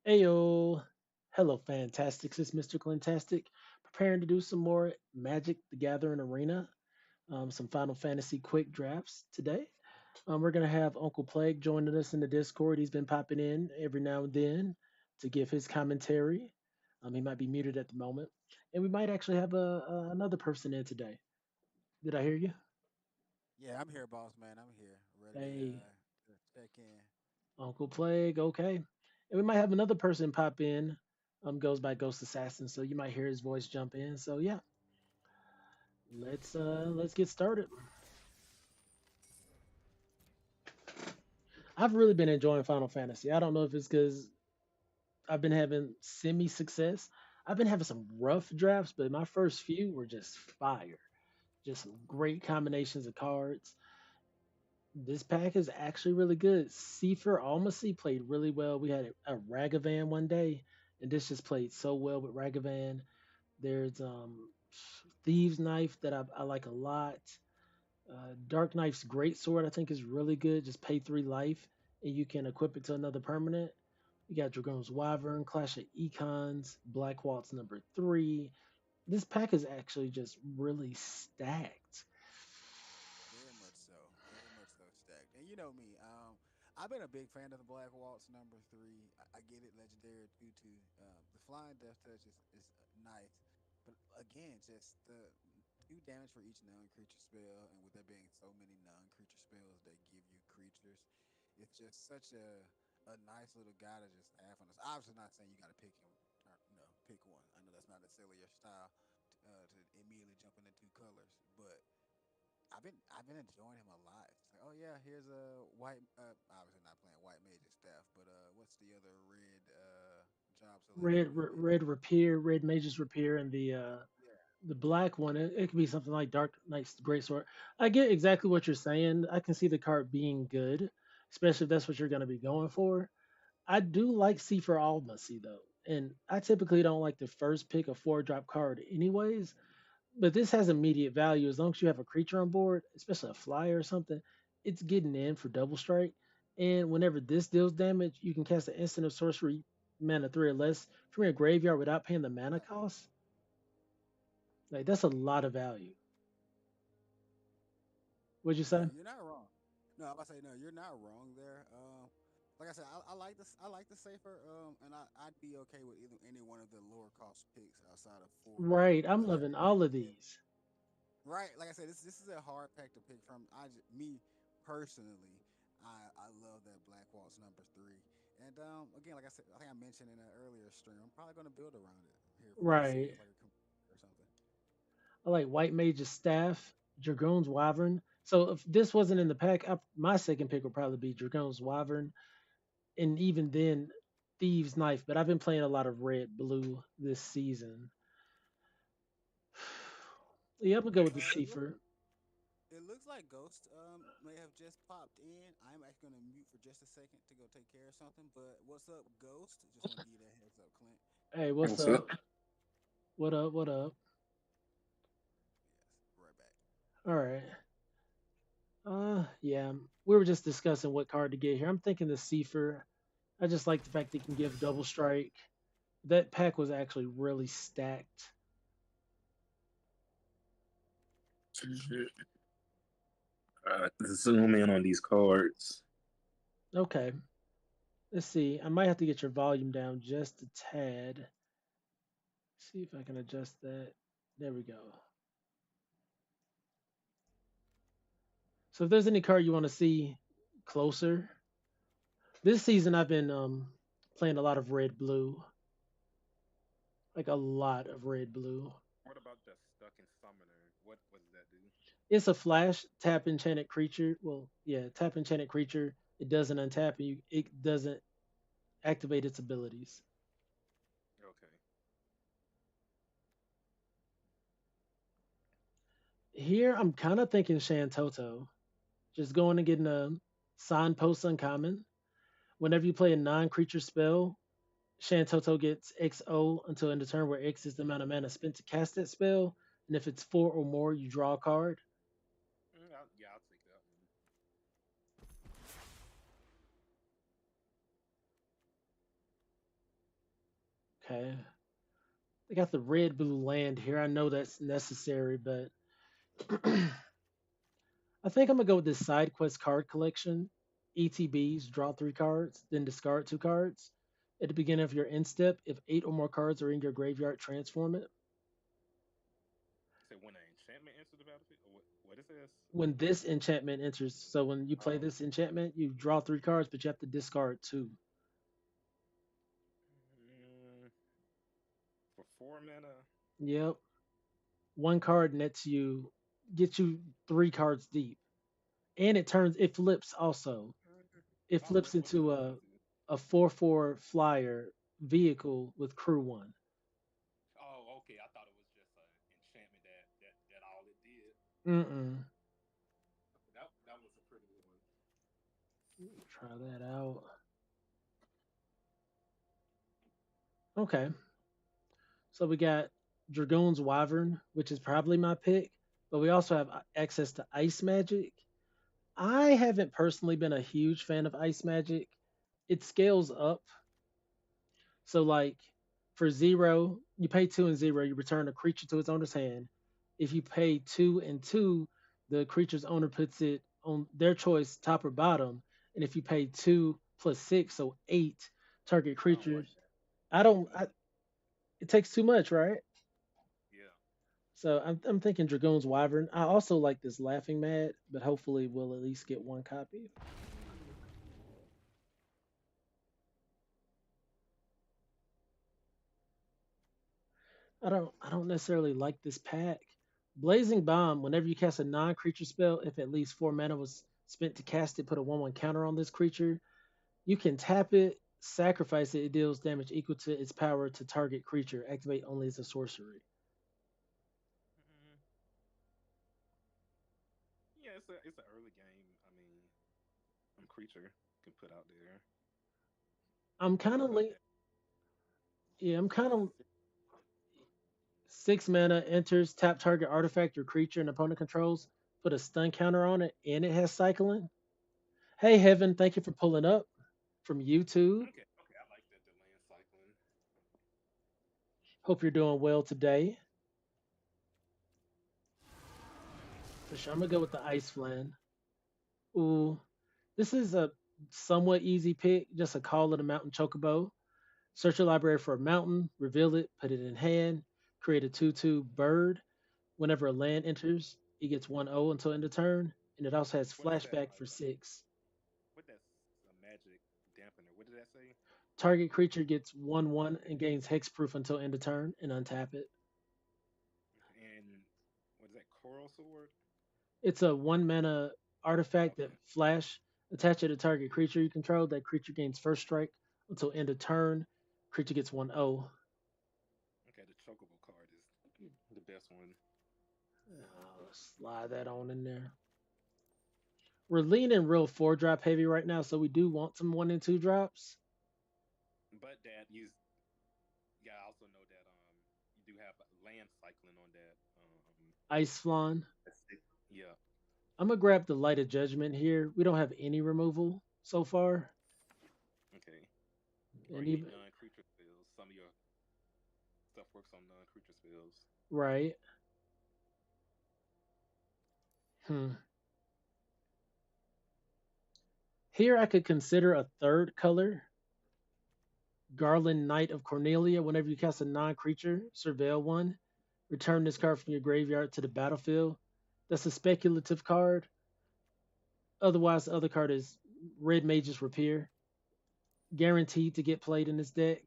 Ayo, hello, Fantastics. It's Mr. Clintastik, preparing to do some more Magic: The Gathering Arena, some Final Fantasy quick drafts today. We're gonna have Uncle Plague joining us in the Discord. He's been popping in every now and then to give his commentary. He might be muted at the moment, and we might actually have another person in today. Did I hear you? Yeah, I'm here, boss man. I'm here, ready Hey, to check in. Uncle Plague. Okay, and we might have another person pop in. Goes by Ghost Assassin, so you might hear his voice jump in. So yeah, let's get started. I've really been enjoying Final Fantasy. I don't know if it's because I've been having semi success. I've been having some rough drafts, but my first few were just fire. Just some great combinations of cards. This pack is actually really good. Seifer Almasy played really well. We had a Ragavan one day, and this just played so well with Ragavan. There's Thieves Knife that I like a lot. Dark Knife's Great Sword, I think, is really good. Just pay 3 life, and you can equip it to another permanent. You got Dragoon's Wyvern, Clash of Econs, Black Waltz number 3. This pack is actually just really stacked. Very much so stacked. And you know me, I've been a big fan of the Black Waltz number three. I get it, legendary tutu. The flying death touch is nice, but again, just the 2 damage for each non-creature spell, and with there being so many non-creature spells that give you creatures, it's just such a nice little guy to just have on us. Obviously, not saying you got to pick him, or, pick one. I know that's not necessarily your style to immediately jump into 2 colors, but I've been enjoying him a lot. It's like, oh yeah, here's a white. Obviously not playing white magic staff, but what's the other red job selection you get? Red Mage's Rapier, and Yeah, the black one. It could be something like Dark Knight's Great Sword. I get exactly what you're saying. I can see the card being good, especially if that's what you're going to be going for. I do like C for Almacy though, and I typically don't like to first pick a 4 drop card anyways. But this has immediate value as long as you have a creature on board, especially a flyer or something. It's getting in for double strike, and whenever this deals damage, you can cast an instant of sorcery mana 3 or less from your graveyard without paying the mana right. cost. Like that's a lot of value. What'd you say? You're not wrong. No, I'm about to say no. You're not wrong there. Like I said, I like this. I like the safer. And I'd be okay with either any one of the lower cost picks outside of four. Right, I'm But like, loving all of yeah, these. right. Like I said, this is a hard pack to pick from. Me personally, I love that Black Waltz number three. And again, like I said, I think I mentioned in an earlier stream, I'm probably going to build around it here pretty soon, Right. as like a computer or something. I like White Mage's Staff, Dragoon's Wyvern. So if this wasn't in the pack, my second pick would probably be Dragoon's Wyvern, and even then, Thieves Knife. But I've been playing a lot of red blue this season. Yeah, I'm gonna go with the It Seafer. looks like Ghost may have just popped in. I'm actually gonna mute for just a second to go take care of something. But what's up, Ghost? Just want to give you that heads up, Clint. Hey, what's What's up? up? What up? What up? Yes, right back. All right. Yeah. We were just discussing what card to get here. I'm thinking the Seafer. I just like the fact that it can give double strike. That pack was actually really stacked. Shit. Zoom in on these cards. Okay. Let's see. I might have to get your volume down just a tad. See if I can adjust that. There we go. So if there's any card you want to see closer, this season I've been playing a lot of red blue, like a lot of red blue. What about the stuck in summoner? What does that do? It's a flash tap enchanted creature. Well, yeah, tap enchanted creature. It doesn't untap you. It doesn't activate its abilities. Okay. Here I'm kind of thinking Shantoto. Just going and getting a signpost uncommon. Whenever you play a non-creature spell, Shantoto gets XO until end of turn, where X is the amount of mana spent to cast that spell. And if it's 4 or more, you draw a card. Yeah, I'll take that one. Okay. They got the red blue land here. I know that's necessary, but I think I'm gonna go with this side quest card collection. ETBs, draw 3 cards, then discard 2 cards. At the beginning of your end step, if 8 or more cards are in your graveyard, transform it. You said when an enchantment enters the battlefield? Or what is this? When this enchantment enters, so when you play Oh, this enchantment, you draw 3 cards, but you have to discard two. mm, for 4 mana. Yep. 1 card nets you, gets you 3 cards deep. And it flips also. It Oh, flips what does into it flip into? a 4/4 flyer vehicle with crew one. Oh, okay. I thought it was just an enchantment that all it did. Mm-mm. That was a pretty one. Try that out. Okay. So we got Dragoon's Wyvern, which is probably my pick, but we also have access to Ice Magic. I haven't personally been a huge fan of Ice Magic. It scales up. So like for 0, you pay 2 and 0, you return a creature to its owner's hand. If you pay 2 and 2, the creature's owner puts it on their choice, top or bottom. And if you pay 2 plus 6, so 8 target I don't creatures. like that. I That's don't. too much. It takes too much, right? Yeah. So I'm thinking Dragoon's Wyvern. I also like this Laughing Mad, but hopefully we'll at least get 1 copy. I don't necessarily like this pack. Blazing Bomb, whenever you cast a non-creature spell, if at least 4 mana was spent to cast it, put a 1/1 counter on this creature. You can tap it, sacrifice it, it deals damage equal to its power to target creature. Activate only as a sorcery. Mm, yeah, it's an early game. I mean, some creature can put out there. I'm What kind of about late. that? Yeah, I'm What is kind that? of 6 mana enters, tap target artifact or creature an opponent controls, put a stun counter on it, and it has cycling. Hey, Heaven, thank you for pulling up from YouTube. Okay, okay, I like that. The land cycling. Hope you're doing well today. For sure, I'm gonna go with the Ice Flan. Ooh, this is a somewhat easy pick. Just a call of the mountain chocobo. Search your library for a mountain, reveal it, put it in hand, create a 2/2 bird. Whenever a land enters, it gets 1/0 until end of turn, and it also has What is that? flashback for 6. What that's a magic dampener? What did that say? Target creature gets 1/1 and gains hexproof until end of turn, and untap it. And what is that? Coral sword. It's a 1 mana artifact that Okay, flash. Attach it to target creature you control. That creature gains first strike until end of turn. Creature gets 1/0. okay. The chocobo card is the best one. Slide that on in there. We're leaning real 4 drop heavy right now, so we do want some 1 and 2 drops. But that you gotta also know that you do have land cycling on that. Ice Flan. That's it. Yeah. I'm gonna grab the Light of Judgment here. We don't have any removal so far, Okay. Or and you need even non-creature spells. Some of your stuff works on non-creature spells. right. Hmm. Here I could consider a third color. Garland Knight of Cornelia. Whenever you cast a non-creature, surveil one. Return this card from your graveyard to the battlefield. That's a speculative card. Otherwise, the other card is Red Mage's Rapier. Guaranteed to get played in this deck.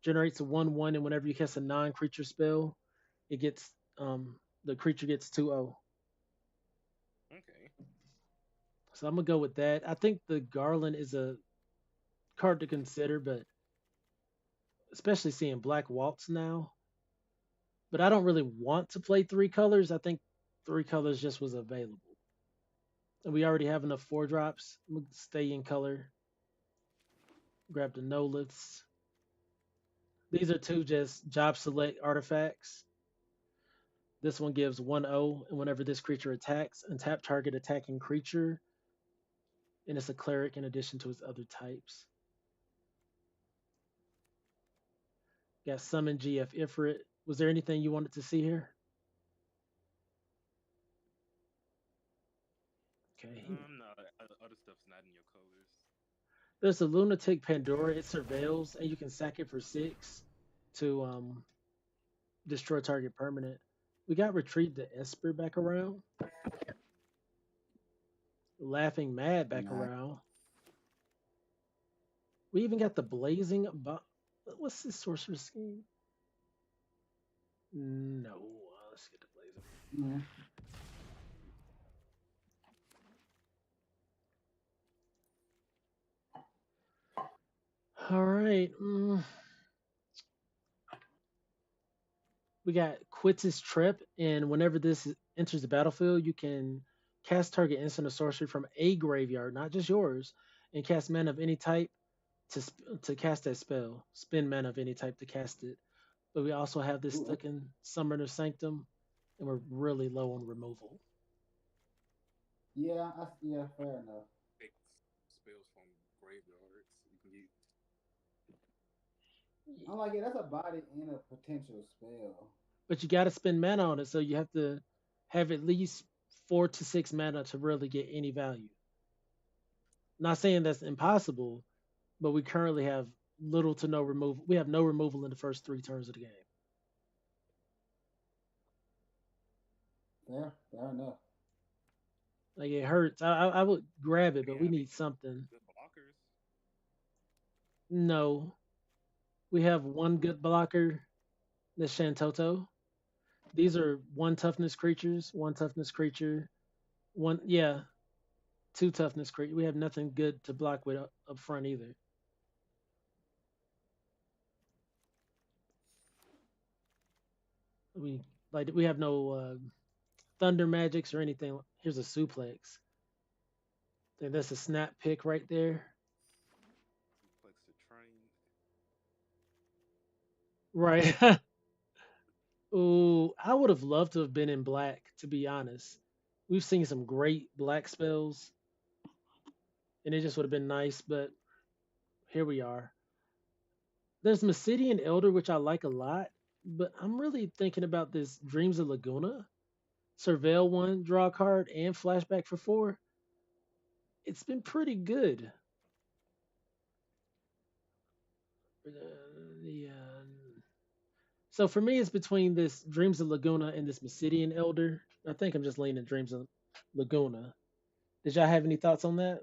Generates a 1/1, and whenever you cast a non-creature spell, it gets the creature gets 2/0. Okay. So I'm gonna go with that. I think the Garland is a card to consider, but especially seeing Black Waltz now. But I don't really want to play 3 colors. I think 3 colors just was available. And we already have enough 4 drops. I'm gonna stay in color. Grab the Noliths. These are two just job select artifacts. This one gives 1/0, and whenever this creature attacks, untap target attacking creature, and it's a cleric in addition to its other types. Got Summon GF Ifrit. Was there anything you wanted to see here? Okay. No, other stuff's not in your colors. There's a Lunatic Pandora. It surveils, and you can sack it for 6 to destroy target permanent. We got Retrieve the Esper back around. Laughing Mad back Nice. around. We even got the Blazing. What's this sorcerer scheme? No. Let's get the Blazing. Mm. All right. We got Quittis Trip, and whenever this enters the battlefield, you can cast target instant or sorcery from a graveyard, not just yours, and cast mana of any type to cast that spell. Spend mana of any type to cast it. But we also have this Ooh, stuck in Summoner Sanctum, and we're really low on removal. yeah, yeah, fair enough. Pick spells from graveyards. You can get I'm like, yeah, that's a body and a potential spell. But you got to spend mana on it, so you have to have at least 4 to 6 mana to really get any value. Not saying that's impossible, but we currently have little to no removal. We have no removal in the first 3 turns of the game. Fair enough. Like it hurts. I would grab it, we but we have need something. good blockers. No, we have one good blocker, the Shantoto. These are one toughness creatures, one toughness creature, one yeah, 2 toughness creatures. We have nothing good to block with up front either. We we have no thunder magics or anything. Here's a suplex. I think that's a snap pick right there. Suplex the train. Right. Ooh, I would have loved to have been in black, to be honest. We've seen some great black spells, and it just would have been nice, but here we are. There's Masidian Elder, which I like a lot, but I'm really thinking about this Dreams of Laguna. Surveil one, draw a card, and flashback for 4. It's been pretty good. So for me, it's between this Dreams of Laguna and this Masidian Elder. I think I'm just leaning Dreams of Laguna. Did y'all have any thoughts on that?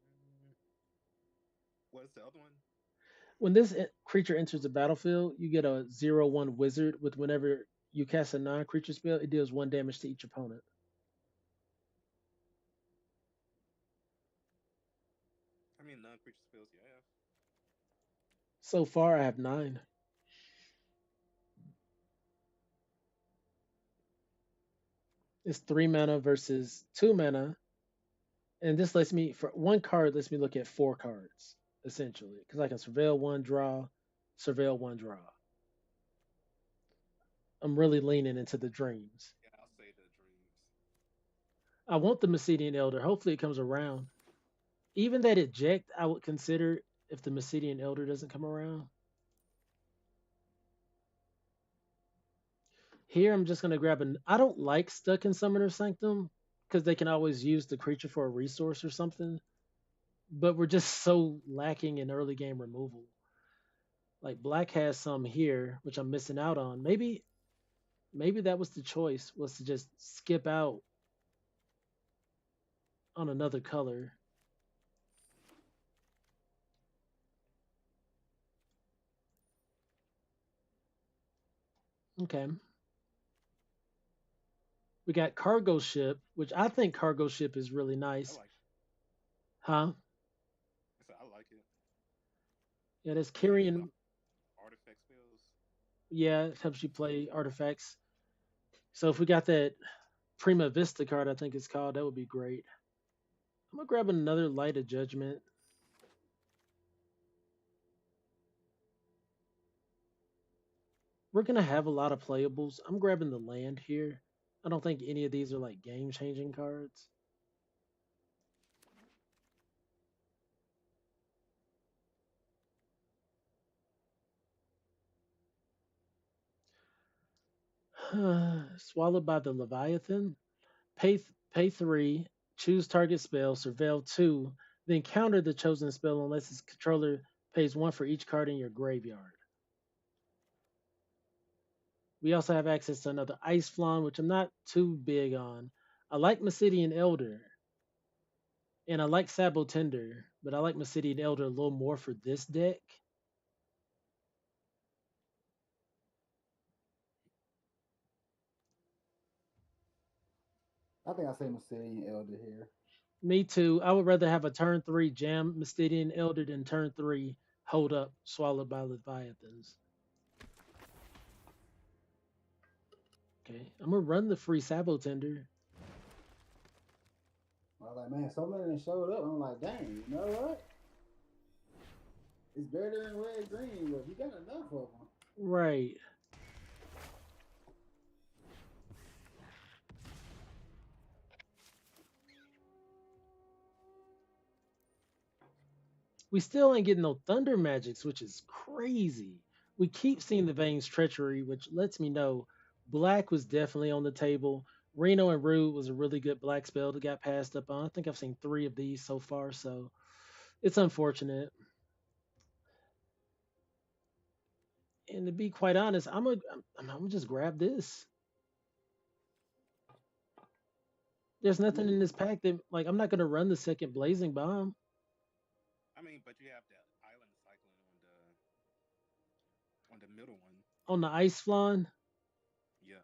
Mm, What's the other one? When this creature enters the battlefield, you get a 0/1 wizard with whenever you cast a non-creature spell, it deals 1 damage to each opponent. I mean, non-creature spells you have. So far, I have 9. It's 3 mana versus 2 mana, and this lets me for 1 card lets me look at 4 cards essentially because I can surveil 1, draw, surveil 1, draw. I'm really leaning into the dreams. Yeah, I'll say the dreams. I want the Masidian Elder. Hopefully, it comes around. Even that eject, I would consider if the Masidian Elder doesn't come around. Here, I'm just gonna grab an. I don't like stuck in Summoner Sanctum because they can always use the creature for a resource or something. But we're just so lacking in early game removal. Like Black has some here, which I'm missing out on. Maybe that was the choice, was to just skip out on another color. Okay. We got Cargo Ship, which I think Cargo Ship is really I nice. like. Huh? I like it. Yeah, that's Yeah, because carrying. artifact spells. Yeah, it helps you play artifacts. So if we got that Prima Vista card, I think it's called, that would be great. I'm gonna grab another Light of Judgment. We're gonna have a lot of playables. I'm grabbing the land here. I don't think any of these are like game changing cards. Swallowed by the Leviathan. Pay 3, choose target spell, surveil 2, then counter the chosen spell unless its controller pays 1 for each card in your graveyard. We also have access to another Ice Flawn, which I'm not too big on. I like Masidian Elder, and I like Sabo Tender, but I like Masidian Elder a little more for this deck. I think I say Mercedes Elder here. Me too. I would rather have a turn 3 Jam Masidian Elder than turn 3 Hold Up Swallowed by Leviathans. Okay, I'm gonna run the free Sabo Tender. I was like, man, so many that showed up. I'm like, dang, you know what? It's better than red green, but you got enough of them. Right. We still ain't getting no Thunder Magics, which is crazy. We keep seeing the Veins Treachery, which lets me know Black was definitely on the table. Reno and Rude was a really good Black spell that got passed up on. I think I've seen 3 of these so far, so it's unfortunate. And to be quite honest, I'm gonna just grab this. There's nothing in this pack that like I'm not gonna run the second Blazing Bomb I mean, but you have that island cycling on the middle one. on the Ice Flan. Yeah.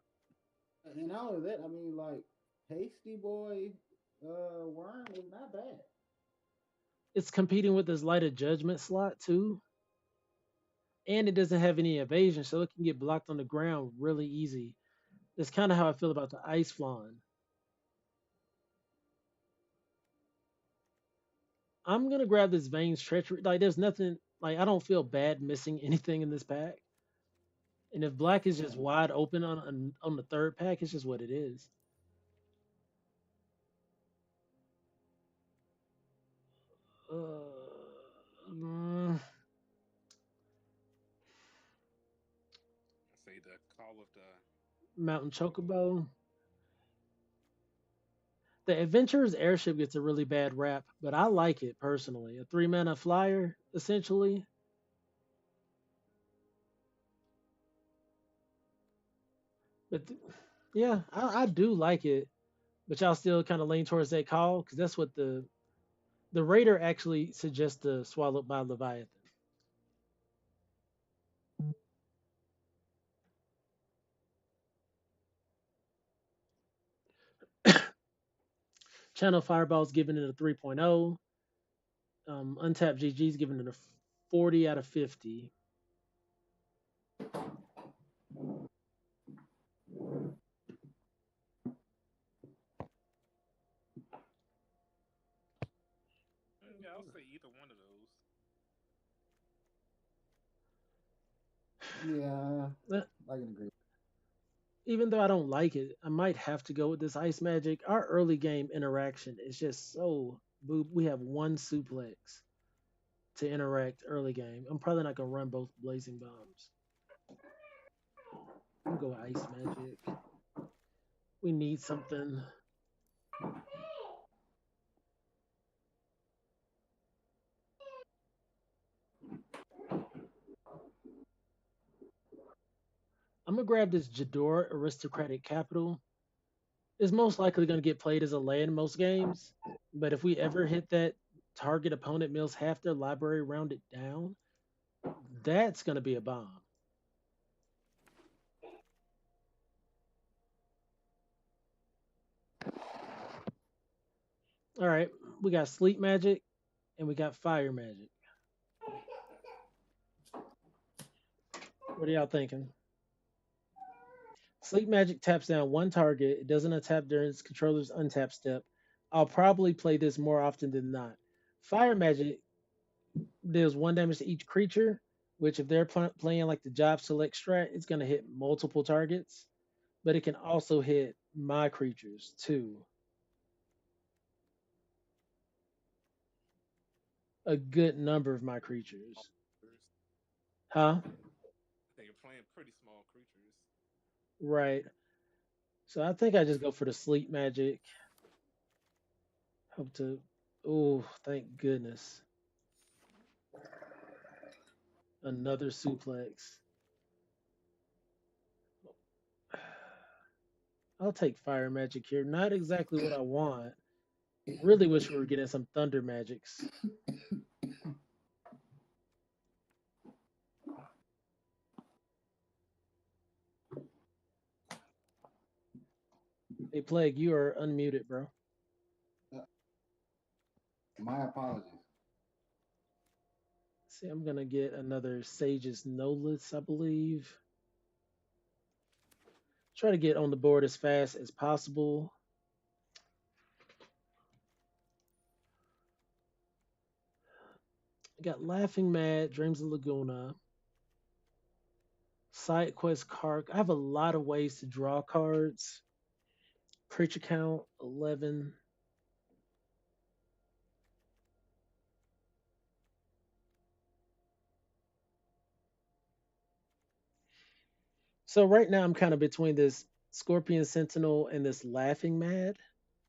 And all of that, I mean, like, Hasty Boy Worm is not bad. It's competing with this Light of Judgment slot too, and it doesn't have any evasion, so it can get blocked on the ground really easy. That's kind of how I feel about the Ice Flan. I'm gonna grab this Veins Treachery. Like, there's nothing. Like, I don't feel bad missing anything in this pack. And if Black is just Yeah. wide open on the third pack, it's just what it is. Mm, Say the call of the Mountain chocobo. Chocobo. The Adventurer's Airship gets a really bad rap, but I like it personally. A 3 mana flyer, essentially. But yeah, I do like it. But y'all still kind of lean towards that call because that's what the Raider actually suggests the Swallowed by Leviathan. Channel Fireball's giving it a 3.0. Untapped GG's giving it a 40 out of 50. Yeah, I'll say either one of those. Yeah, Uh, I can agree. Even though I don't like it, I might have to go with this Ice Magic. Our early game interaction is just so boob. We have one suplex to interact early game. I'm probably not gonna run both Blazing Bombs. I'm gonna go Ice Magic. We need something. I'm gonna grab this Jador Aristocratic Capital. It's most likely gonna get played as a land in most games, but if we ever hit that target opponent mills half their library rounded down, that's gonna be a bomb. All right, we got Sleep Magic and we got Fire Magic. What are y'all thinking? Sleep Magic taps down one target. It doesn't untap during its controller's untap step. I'll probably play this more often than not. Fire Magic deals 1 damage to each creature, which if they're playing like the Job Select strat, it's going to hit multiple targets, but it can also hit my creatures too. A good number of my creatures. Creatures. Huh? They're playing pretty small creatures. Right. So I think I just go for the sleep magic. Hope to. Oh, thank goodness. Another suplex. I'll take fire magic here. Not exactly what I want. Really wish we were getting some thunder magics. Hey, Plague, you are unmuted, bro. My apologies. See, I'm gonna get another Sage's Nolus, I believe. Try to get on the board as fast as possible. I got Laughing Mad, Dreams of Laguna, Side Quest Card. I have a lot of ways to draw cards. Creature count 11. So right now I'm kind of between this Scorpion Sentinel and this Laughing Mad.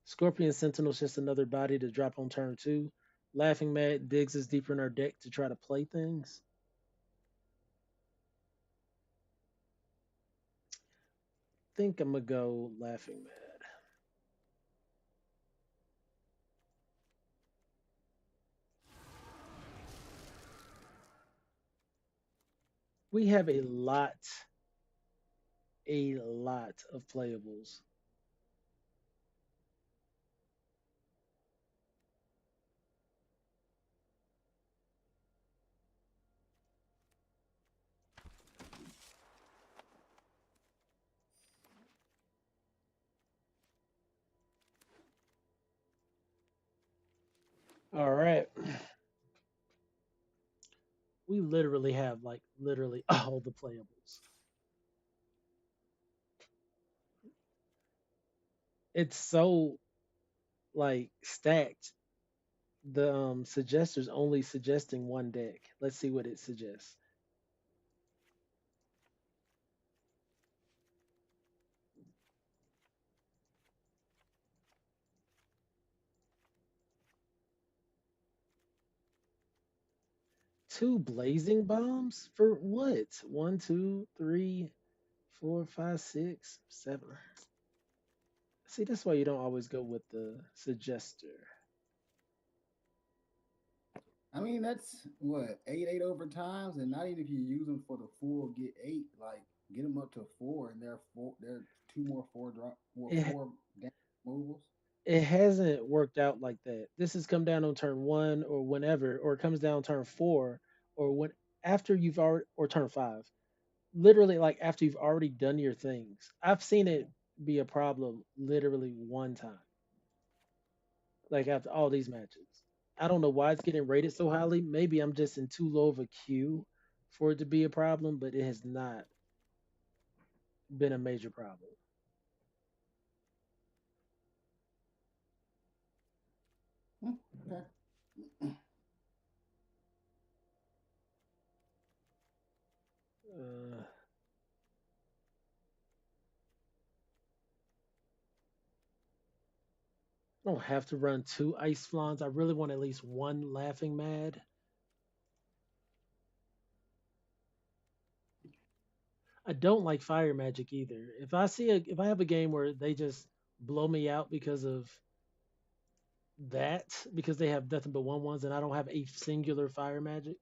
Scorpion Sentinel is just another body to drop on turn 2. Laughing Mad digs us deeper in our deck to try to play things. Think I'm gonna go Laughing Mad. We have a lot of playables. All right. We literally have like literally all the playables. It's so like stacked. The suggester's only suggesting one deck. Let's see what it suggests. Two blazing bombs for what? One, two, three, four, five, six, seven. See, that's why you don't always go with the suggester. I mean, that's what 8 overtimes, and not even if you use them for the full get 8, like get them up to 4, and there are two more 4 drop, well, It 4 movables. it hasn't worked out like that. This has come down on turn 1 or whenever, or it comes down turn 4 or when after you've already or turn 5. Literally like after you've already done your things. I've seen it be a problem literally one time. Like after all these matches. I don't know why it's getting rated so highly. Maybe I'm just in too low of a queue for it to be a problem, but it has not been a major problem. Okay. Uh, I don't have to run two ice flans. I really want at least one laughing mad. I don't like fire magic either. If I have a game where they just blow me out because of that, because they have nothing but one ones and I don't have a singular fire magic,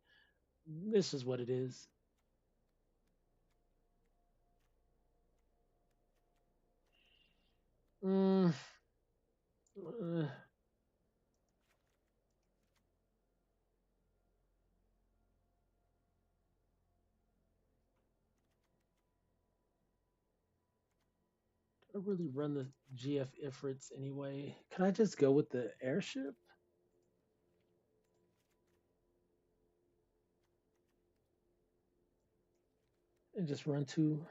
this is what it is. Mm, uh, I really run the GF Ifrits anyway. Can I just go with the airship and just run two?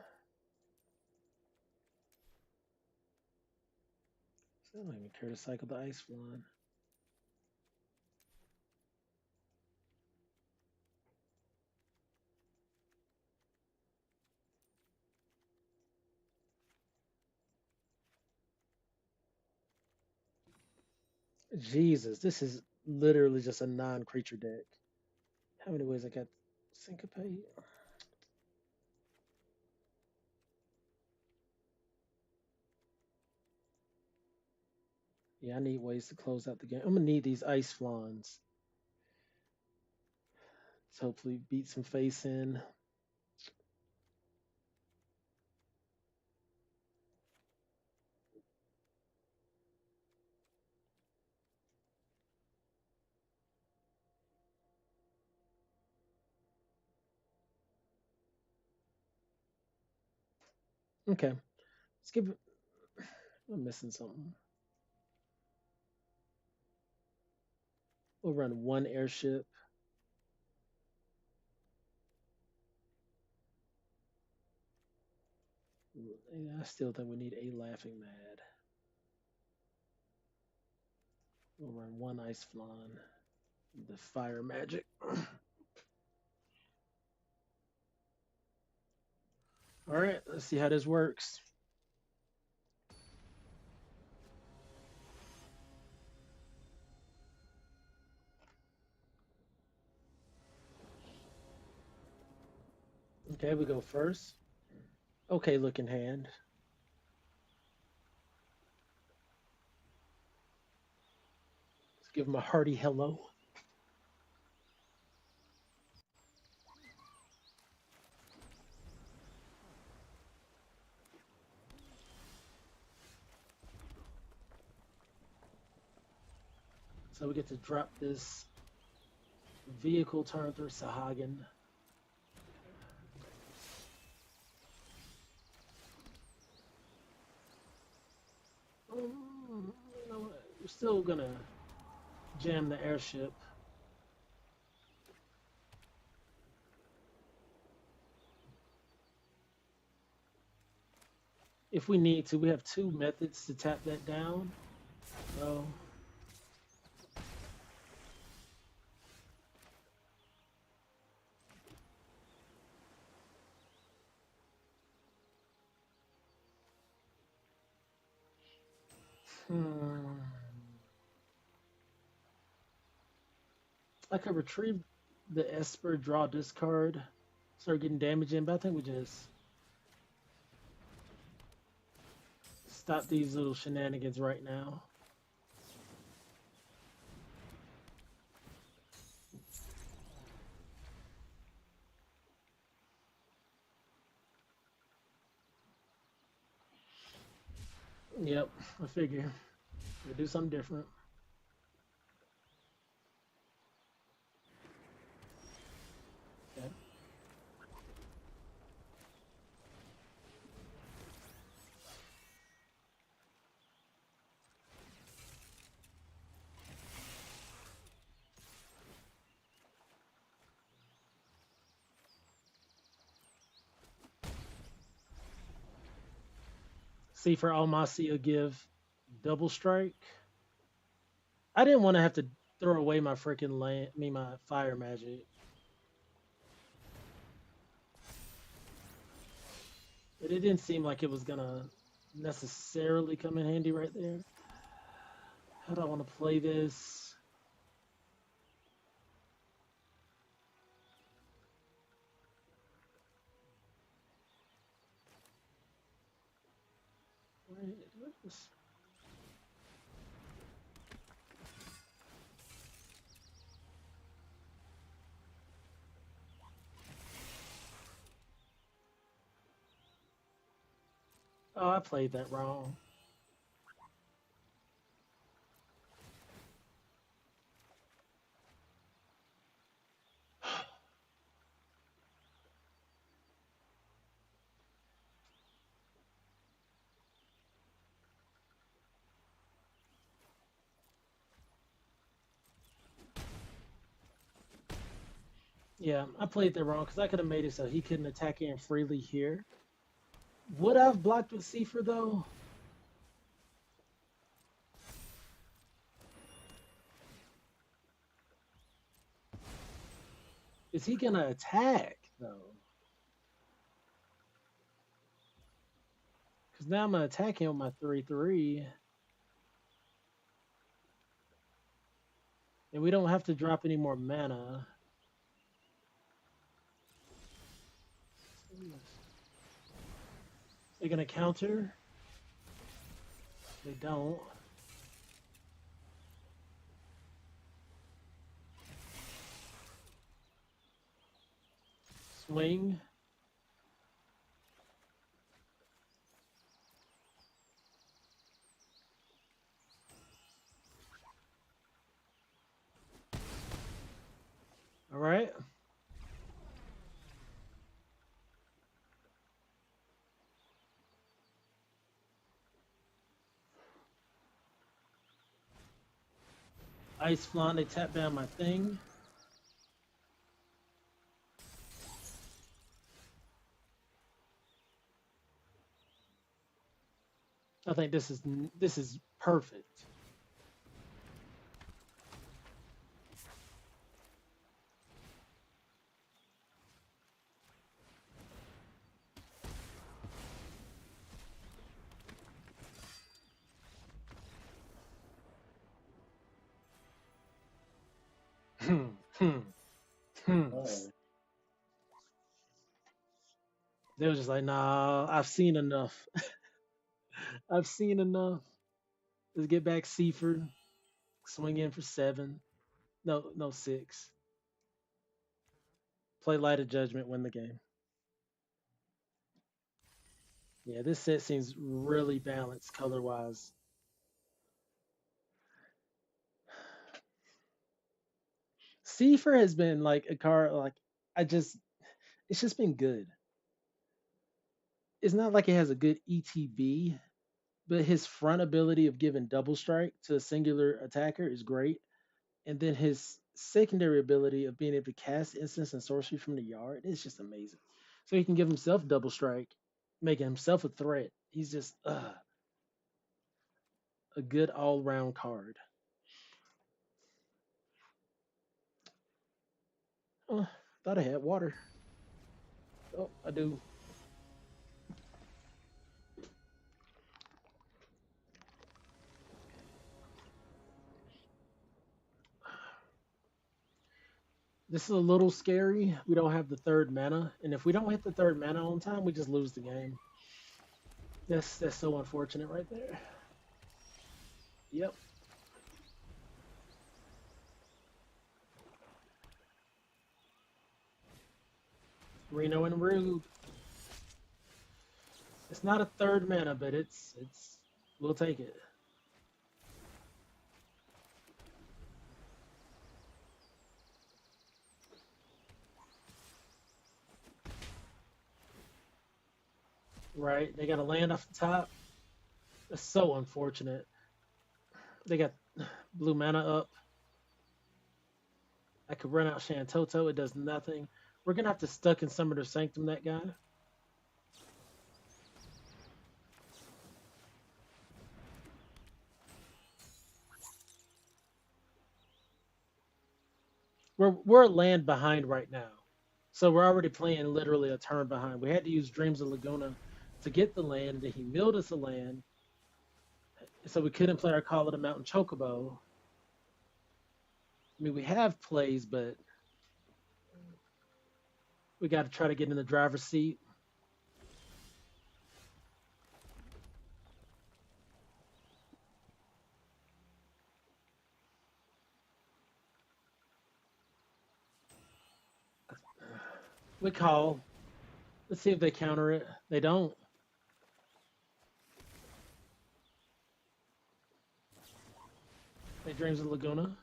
I don't even care to cycle the ice flan. Jesus, this is literally just a non-creature deck. How many ways I got syncopate? Yeah, I need ways to close out the game. I'm gonna need these ice flans to hopefully beat some face in. Okay, let's give it. I'm missing something. We'll run one airship. Yeah, I still think we need a laughing mad. We'll run one ice flan. The fire magic. All right, let's see how this works. Okay, we go first. Okay, looking hand. Let's give him a hearty hello. So we get to drop this vehicle turn through Sahagin. You know what? We're still gonna jam the airship. If we need to, we have two methods to tap that down. So hmm, I could retrieve the Esper, draw this card, start getting damage in, but I think we just stop these little shenanigans right now. Yep, I figure we'll do something different. Okay. See, for Almasi, will give double strike. I didn't want to have to throw away my freaking land, my fire magic. But it didn't seem like it was gonna necessarily come in handy right there. How do I want to play this? Where's Oh, I played that wrong. Yeah, I played that wrong because I could have made it so he couldn't attack in freely here. Would I have blocked with Seifer though? Is he gonna attack though? Because now I'm gonna attack him with my 3/3. And we don't have to drop any more mana. They're gonna counter. They don't. Swing. All right. Ice Flan, they tap down my thing. I think this is perfect. Hmm, hmm, hmm. Oh, They were just like, nah, I've seen enough. I've seen enough. Let's get back Seaford. Swing in for 7. No, no 6. Play Light of Judgment, win the game. Yeah, this set seems really balanced color wise. Seafer has been like a card like I just it's just been good. It's not like it has a good ETB, but his front ability of giving double strike to a singular attacker is great. And then his secondary ability of being able to cast instants and sorcery from the yard is just amazing. So he can give himself double strike, making himself a threat. He's just a good all round card. Oh, thought I had water. Oh, I do. This is a little scary. We don't have the third mana, and if we don't hit the third mana on time, we just lose the game. That's so unfortunate right there. Yep. Reno and Rude. It's not a third mana, but it's we'll take it. Right? They got to land off the top. That's so unfortunate. They got blue mana up. I could run out Shantoto. It does nothing. We're gonna have to stuck in Summoner Sanctum that guy. We're a land behind right now. So we're already playing literally a turn behind. We had to use Dreams of Laguna to get the land, and then he milled us a land. So we couldn't play our Call of the Mountain Chocobo. I mean, we have plays, but we got to try to get in the driver's seat. We call. Let's see if they counter it. They don't. They Dreams of Laguna.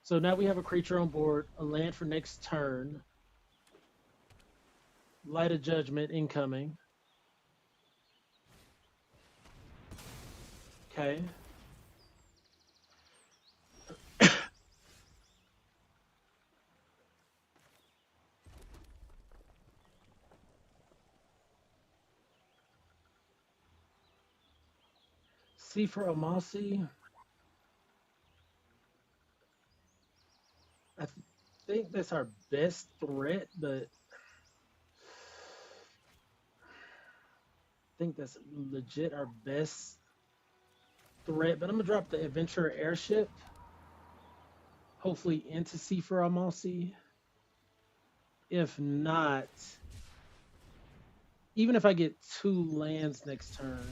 So now we have a creature on board, a land for next turn. Light of Judgment incoming. Okay. C for Amasi. I think that's our best threat, but I think that's legit our best threat. But I'm gonna drop the Adventurer Airship. Hopefully into C for Amalsi. If not, even if I get 2 lands next turn,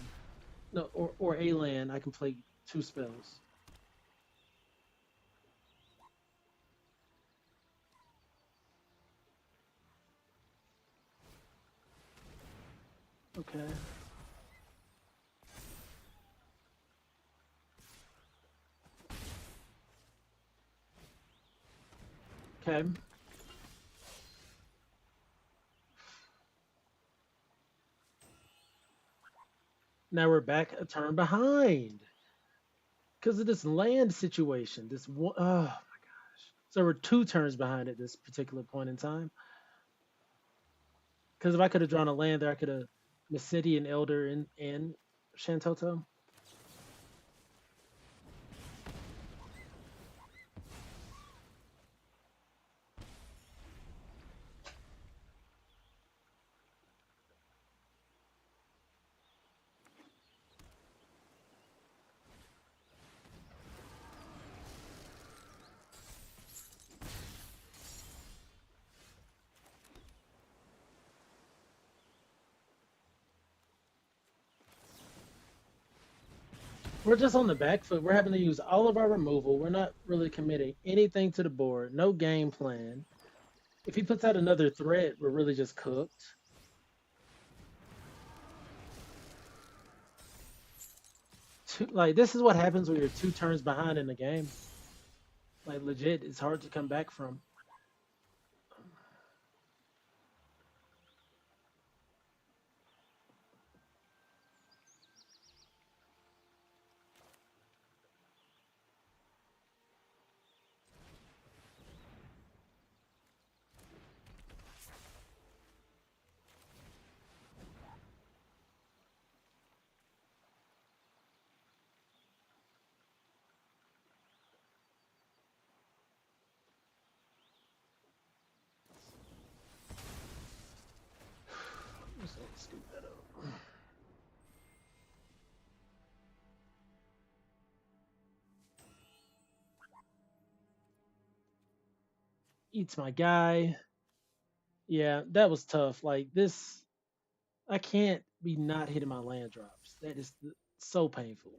no, or a land, I can play 2 spells. Okay. Okay. Now we're back a turn behind because of this land situation. This one, oh my gosh. So we're 2 turns behind at this particular point in time. Because if I could have drawn a land there, I could have Missidi and Elder and Shantoto. We're just on the back foot. We're having to use all of our removal. We're not really committing anything to the board. No game plan. If he puts out another threat, we're really just cooked. Like this is what happens when you're 2 turns behind in the game. Like legit, it's hard to come back from. Let's scoop that up. Eats my guy. Yeah, that was tough. Like this, I can't be not hitting my land drops. That is so painful.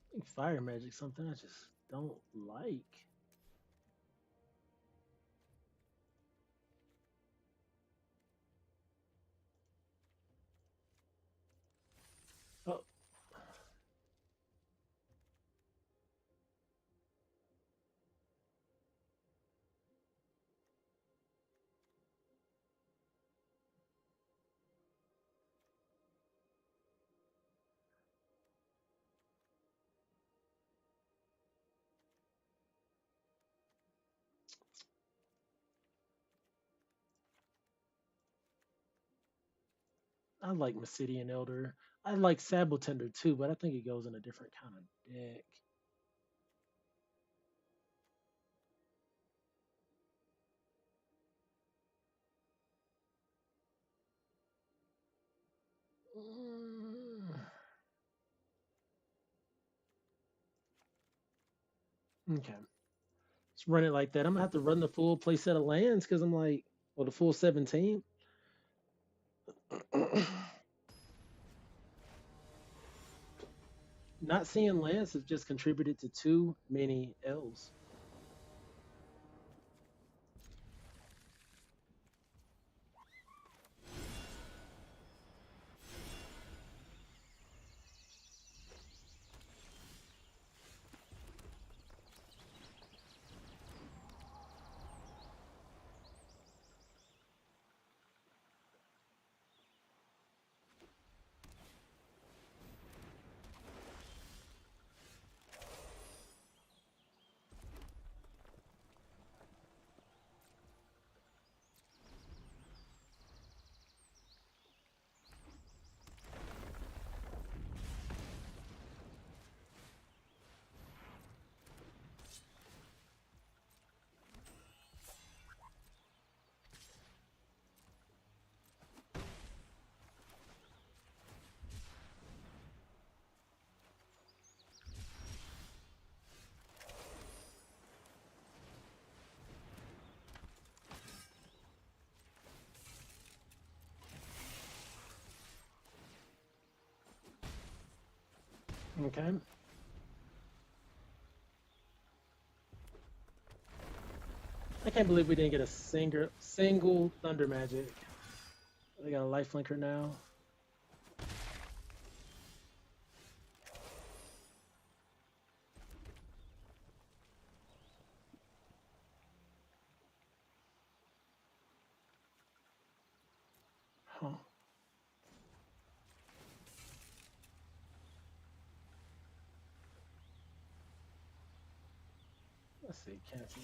I think fire magic something I just don't like. Oh, I like Masidian Elder. I like Sable Tender too, but I think it goes in a different kind of deck. Mm, okay, let's run it like that. I'm gonna have to run the full play set of lands because I'm like, well, the full 17. Not seeing lands has just contributed to too many L's. Okay. I can't believe we didn't get a single Thunder Magic. They got a life linker now. Huh. Let's see, cancel.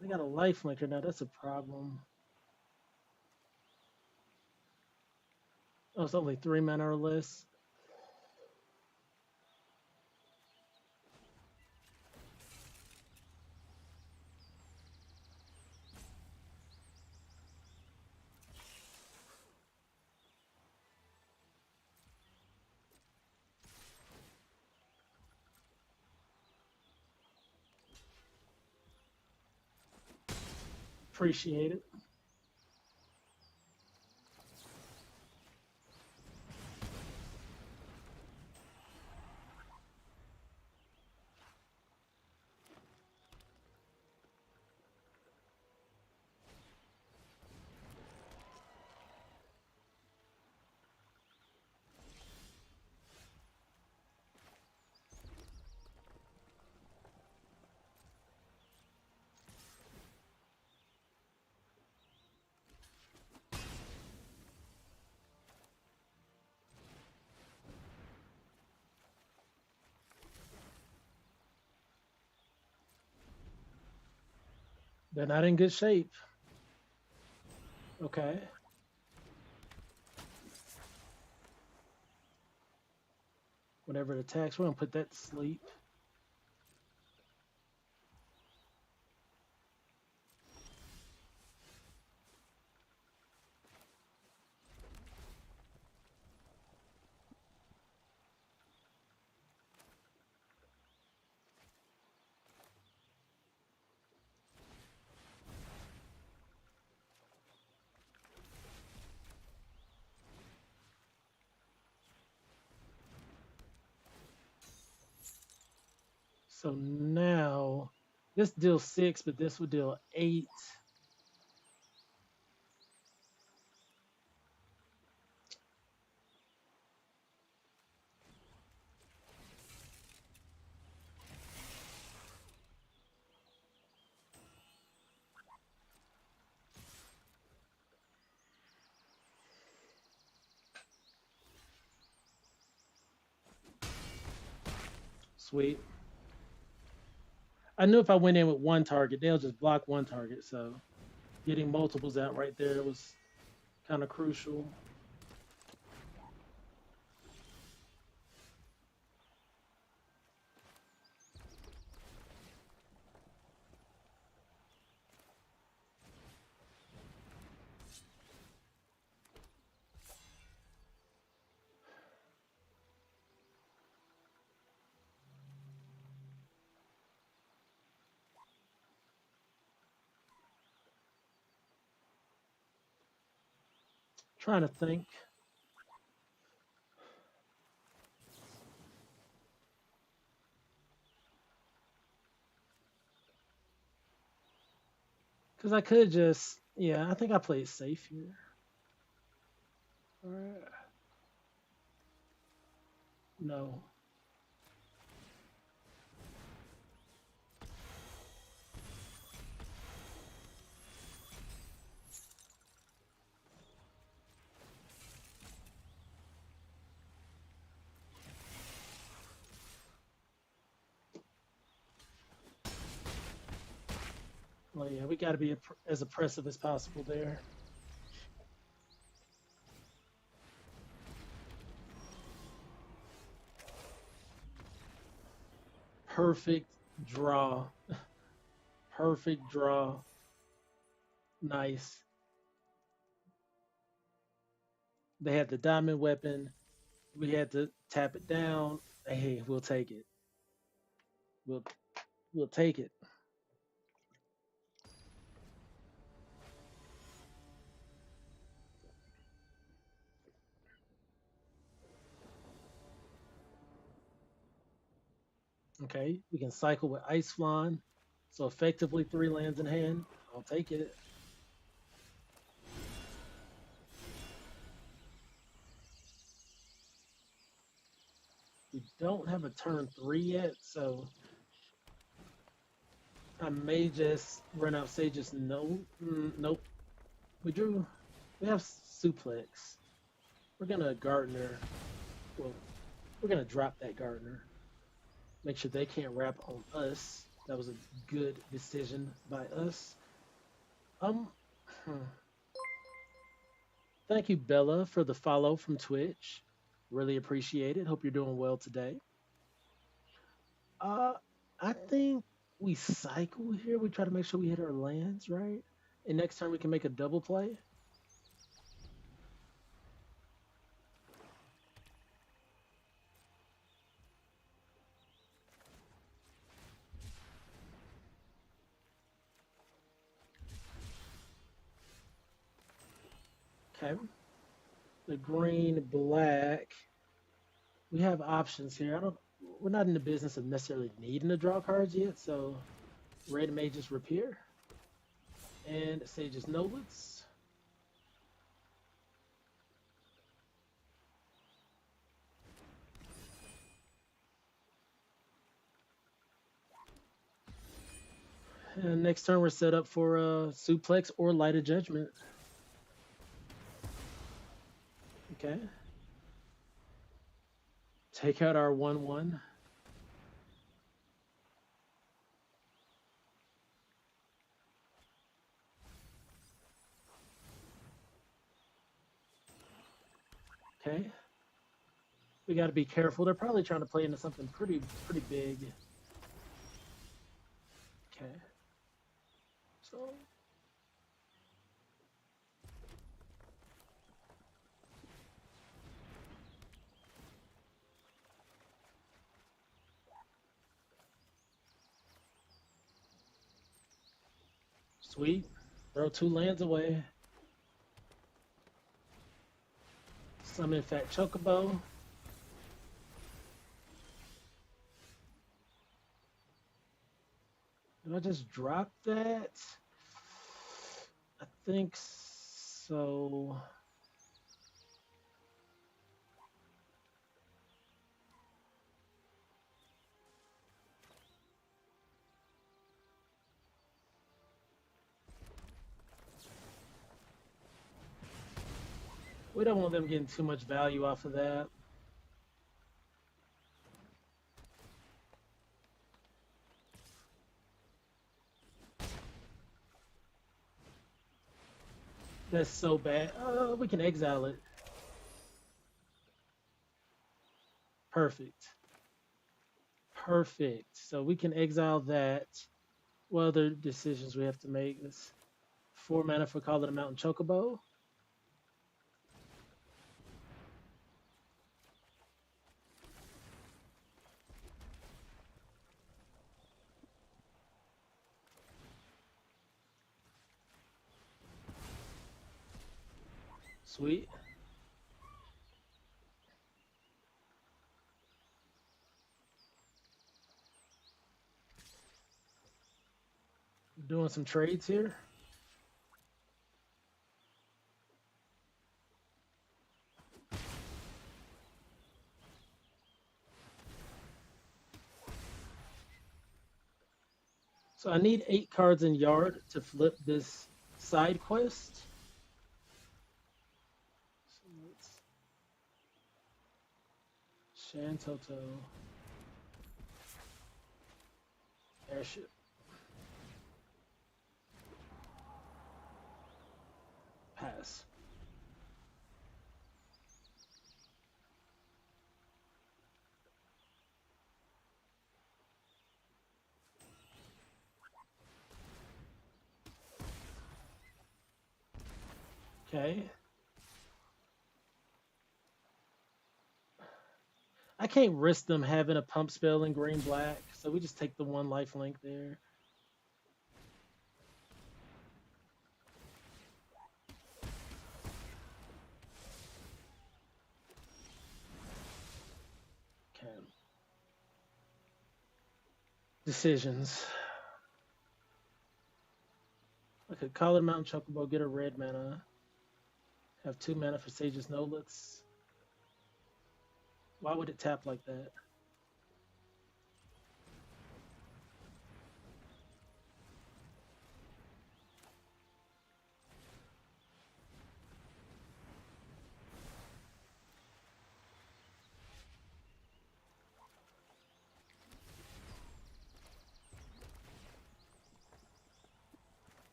They got a life linker now. That's a problem. Oh, it's only 3 mana or less. Appreciate it. They're not in good shape. Okay. Whenever it attacks, we're gonna put that to sleep. So now this deals 6, but this would deal 8. Sweet. I knew if I went in with one target, they'll just block one target. So getting multiples out right there was kind of crucial. Trying to think. Because I could just, yeah, I think I played safe here. All right. No. Well, yeah, we got to be as oppressive as possible there. Perfect draw. Perfect draw. Nice. They had the diamond weapon. We had to tap it down. Hey, we'll take it. We'll we'll take it. Okay, we can cycle with Ice Flan. So effectively 3 lands in hand. I'll take it. We don't have a turn 3 yet, so I may just run out Sage's no. Nope. We drew. We have Suplex. We're gonna Gardener. Well, we're gonna drop that Gardener. Make sure they can't wrap on us. That was a good decision by us. Um, hmm. Thank you, Bella, for the follow from Twitch. Really appreciate it. Hope you're doing well today. Uh, I think we cycle here. We try to make sure we hit our lands, right? And next time we can make a double play. Okay. The green, black. We have options here. I don't. We're not in the business of necessarily needing to draw cards yet, so red may just reappear. And Sage's Noblets. And next turn we're set up for a suplex or light of judgment. Okay. Take out our 1/1. Okay. We got to be careful. They're probably trying to play into something pretty big. Okay. So sweet. Throw 2 lands away. Summon Fat Chocobo. Did I just drop that? I think so. We don't want them getting too much value off of that. That's so bad. We can exile it. Perfect. Perfect. So we can exile that. What other decisions we have to make? This 4 mana for Call of the Mountain Chocobo. Sweet. Doing some trades here. So I need 8 cards in yard to flip this side quest. So let's Shantoto. Airship. Pass. Okay. I can't risk them having a pump spell in green black, so we just take the 1 life link there. Okay. decisions. I could Collar Mountain Chocobo, get a red mana, have 2 mana for Sage's Noblets. Why would it tap like that?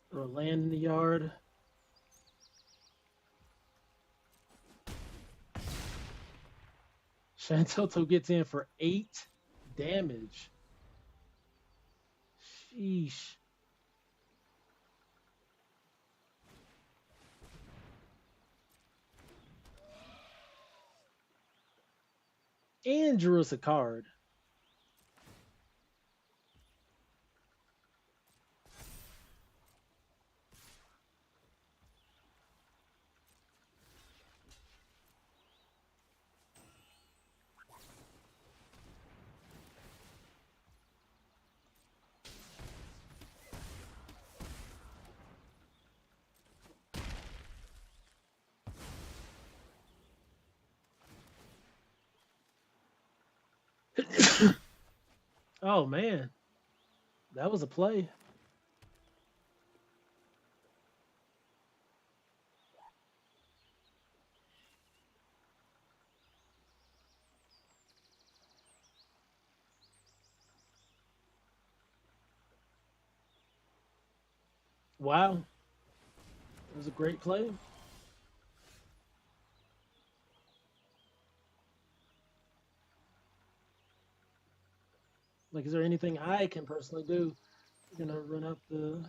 Throw a land in the yard. Shantoto gets in for 8 damage. Sheesh. And drew us a card. Oh man, that was a play. Wow, it was a great play. Like, is there anything I can personally do? We're gonna run up the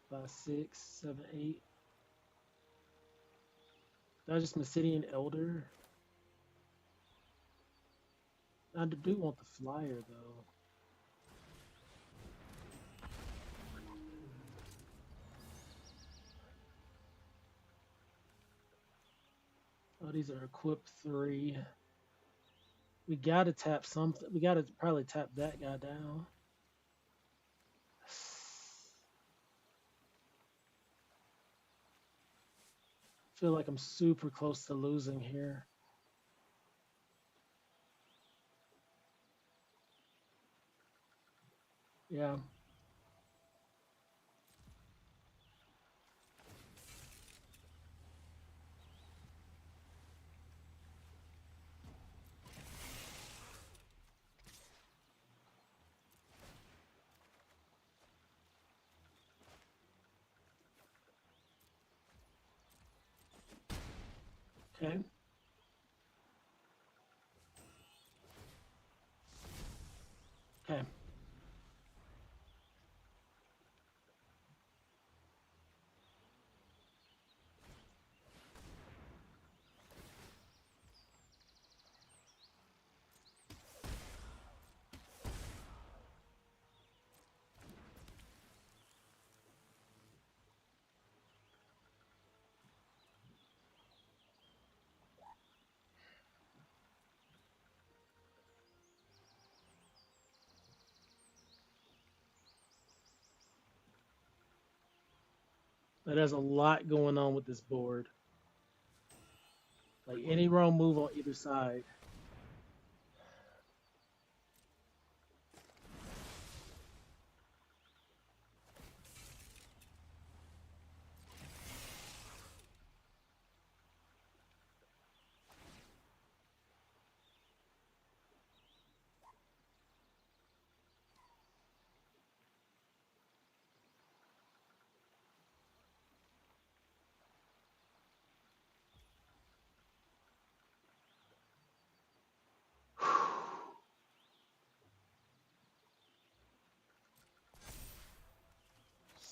5, 6, 7, 8. Did I just Mesidian Elder? I do want the flyer though. Oh, these are equip 3. We gotta tap something. We gotta probably tap that guy down. Feel like I'm super close to losing here. Yeah. Okay. Okay. But there's a lot going on with this board. Like any wrong move on either side.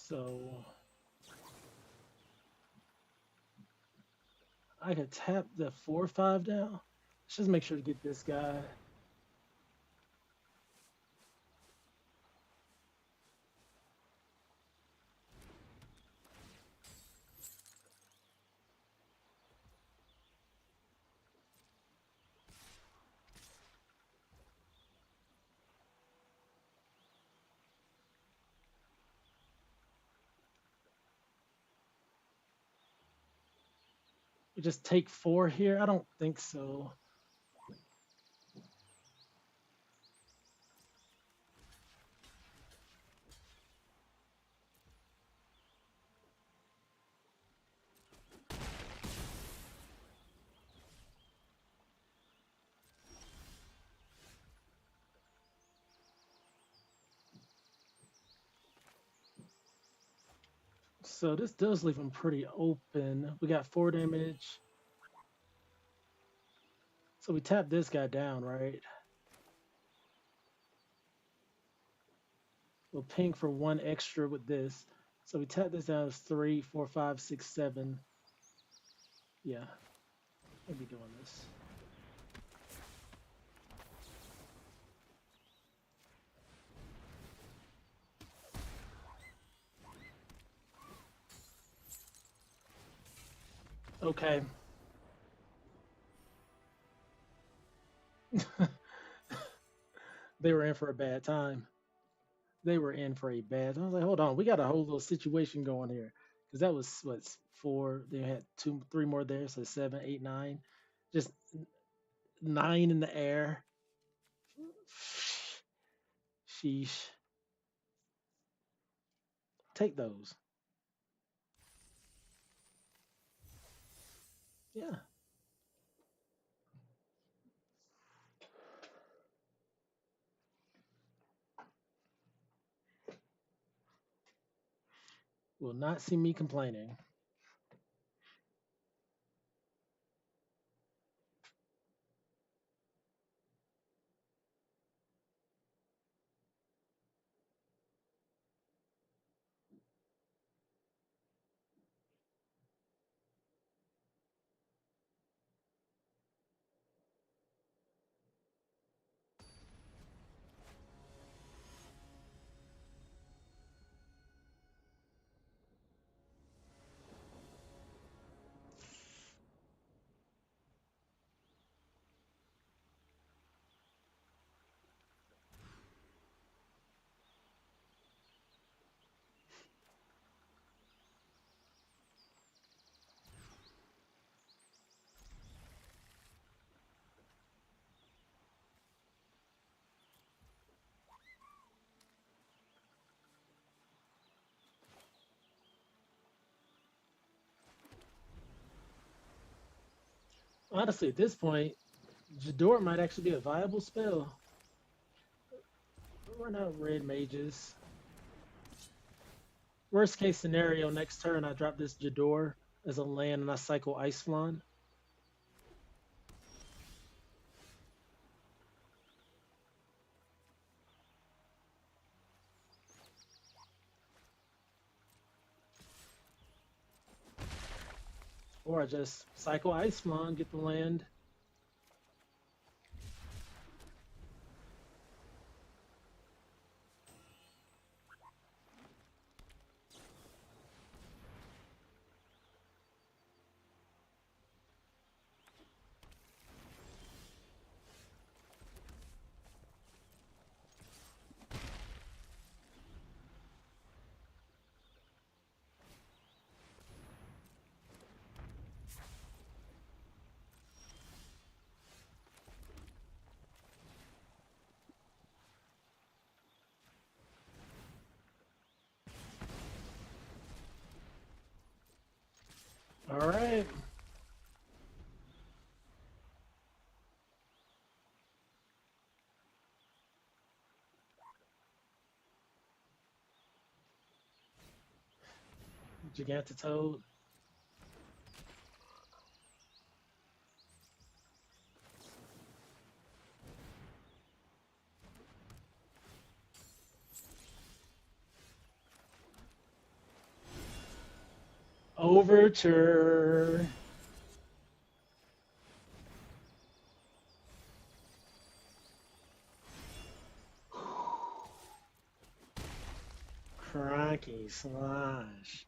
So I could tap the 4/5 down. Let's just make sure to get this guy. We just take 4 here. I don't think so. So this does leave him pretty open. We got 4 damage. So we tap this guy down, right? We'll ping for 1 extra with this. So we tap this down as 3, 4, 5, 6, 7. Yeah, we'll be doing this. Okay. They were in for a bad time. They were in for a bad. I was like, hold on, we got a whole little situation going here because that was what 4. They had 2, 3 more there, so 7, 8, 9, just 9 in the air. Sheesh. Take those. Yeah. Will not see me complaining. Honestly, at this point, Jador might actually be a viable spell. Run out red mages. Worst case scenario, next turn I drop this Jador as a land and I cycle Ice Flan. Or I just cycle Ice Flan, get the land. All right. Gigantitoad. Overture. Cranky slash.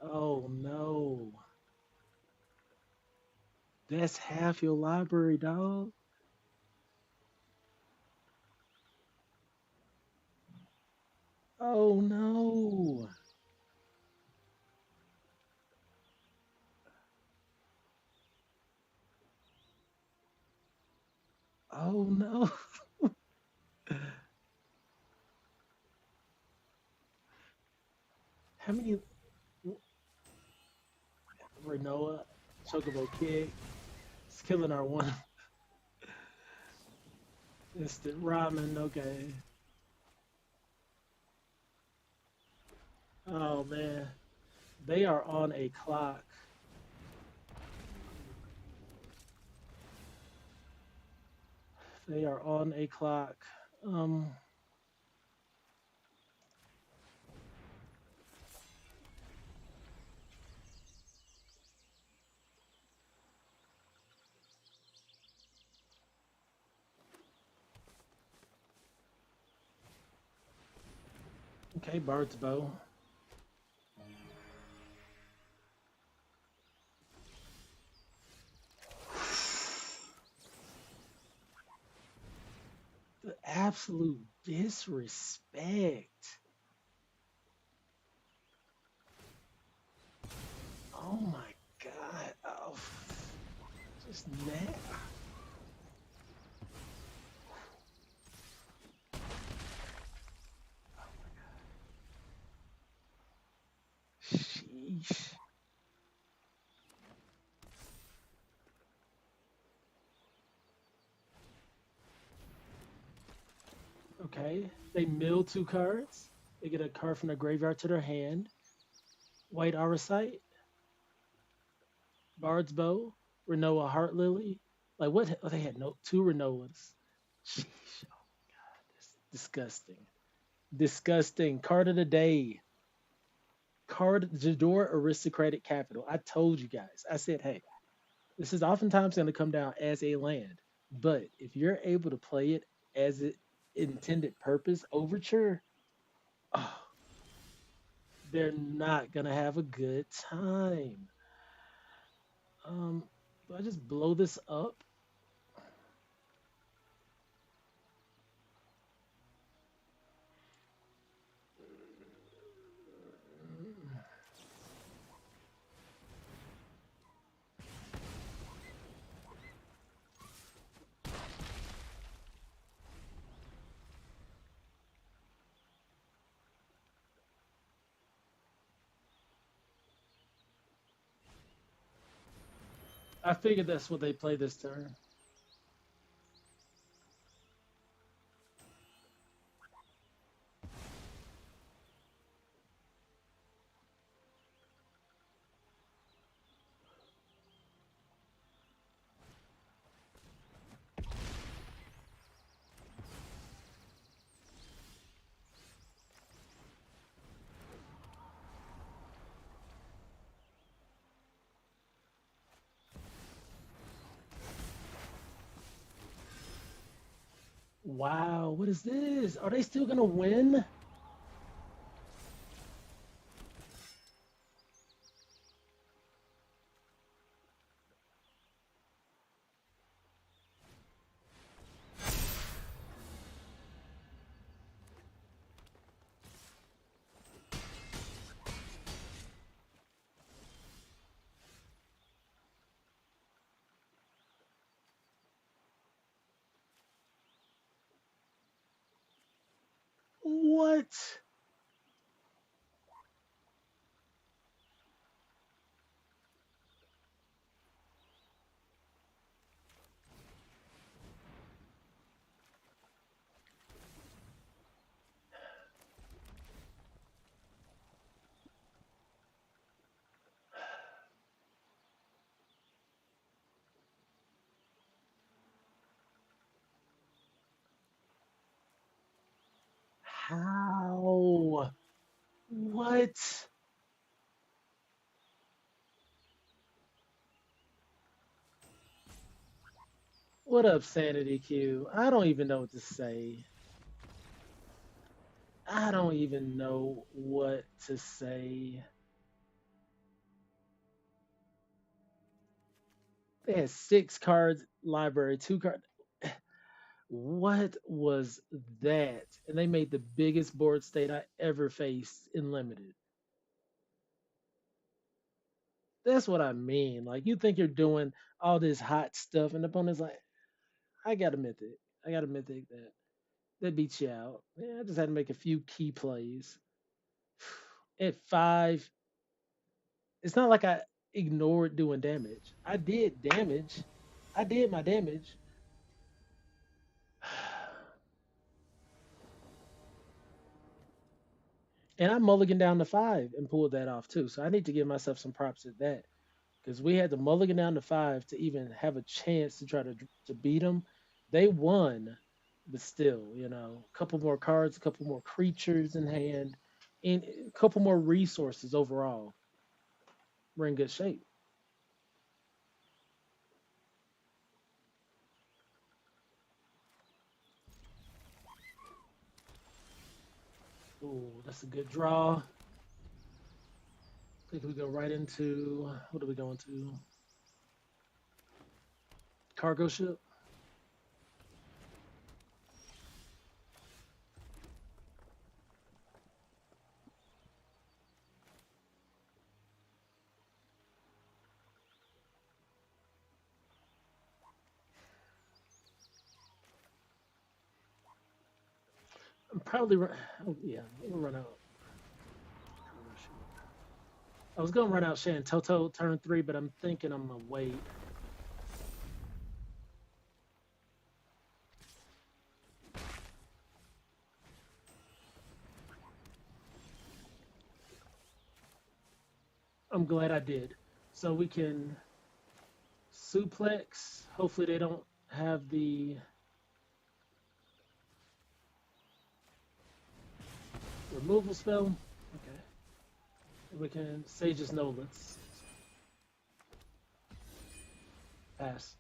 Oh no. That's half your library, dog. Oh no. Oh no. How many Renoa, Chocobo Kick? It's killing our one instant ramen. Okay. Oh man. They are on a clock. They are on a clock. Um, okay, Bard's Bow. The absolute disrespect. Oh my god. Oh, just that. Sheesh. Okay. They mill two cards. They get a card from the graveyard to their hand. White Auracite, Bard's Bow, Renoa Heart Lily. Like what? Oh, they had no two Renoas. Sheesh. Oh, that's disgusting. Disgusting. Card of the day. Card Jador Aristocratic Capital. I told you guys. I said, hey, this is oftentimes going to come down as a land, but if you're able to play it as it intended purpose, Overture, oh, they're not gonna have a good time. Do I just blow this up? I figured that's what they play this turn. Wow, what is this? Are they still gonna win? What? How? What? What up, Sanity Q? I don't even know what to say. I don't even know what to say. They had 6 cards library, 2 cards. What was that? And they made the biggest board state I ever faced in limited. That's what I mean. Like you think you're doing all this hot stuff, and the opponent's like, I got a mythic. I got a mythic that beats you out. Yeah, I just had to make a few key plays. At 5, it's not like I ignored doing damage. I did damage. I did my damage. And I mulligan down to 5 and pulled that off too. So I need to give myself some props at that. Because we had to mulligan down to 5 to even have a chance to try to beat them. They won, but still, a couple more cards, a couple more creatures in hand, and a couple more resources overall. We're in good shape. Ooh, that's a good draw. I think we go right into, what are we going to? Cargo ship. I'm probably oh yeah, we'll run out. I was gonna run out Shan Toto turn 3, but I'm thinking I'm gonna wait. I'm glad I did. So we can suplex. Hopefully they don't have the removal spell. Okay. We can Sage's Nolens. Pass.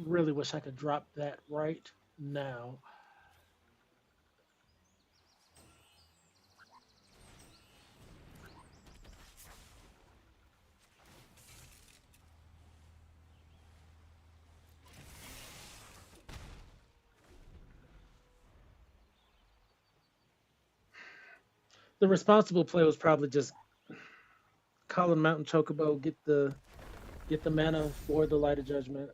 Really wish I could drop that right now. The responsible play was probably just call a Mountain Chocobo, get the mana for the Light of Judgment.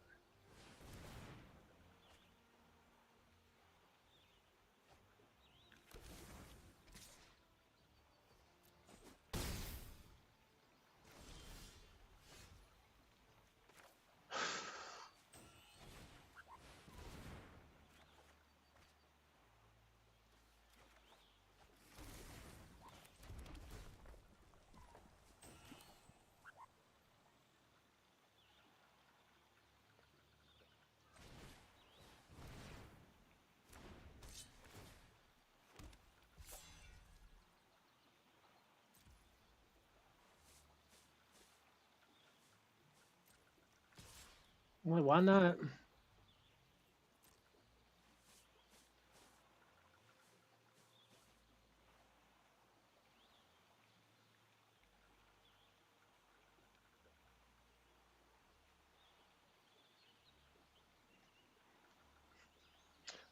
Well, why not?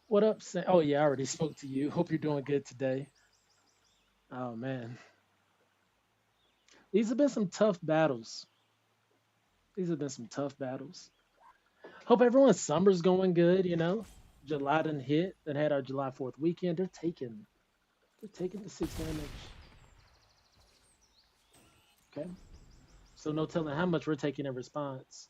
What up, Sam? Oh yeah, I already spoke to you. Hope you're doing good today. Oh man, these have been some tough battles. These have been some tough battles. Hope everyone's summer's going good. July done hit, then had our July 4th weekend. They're taking the 6 damage. Okay. So no telling how much we're taking in response.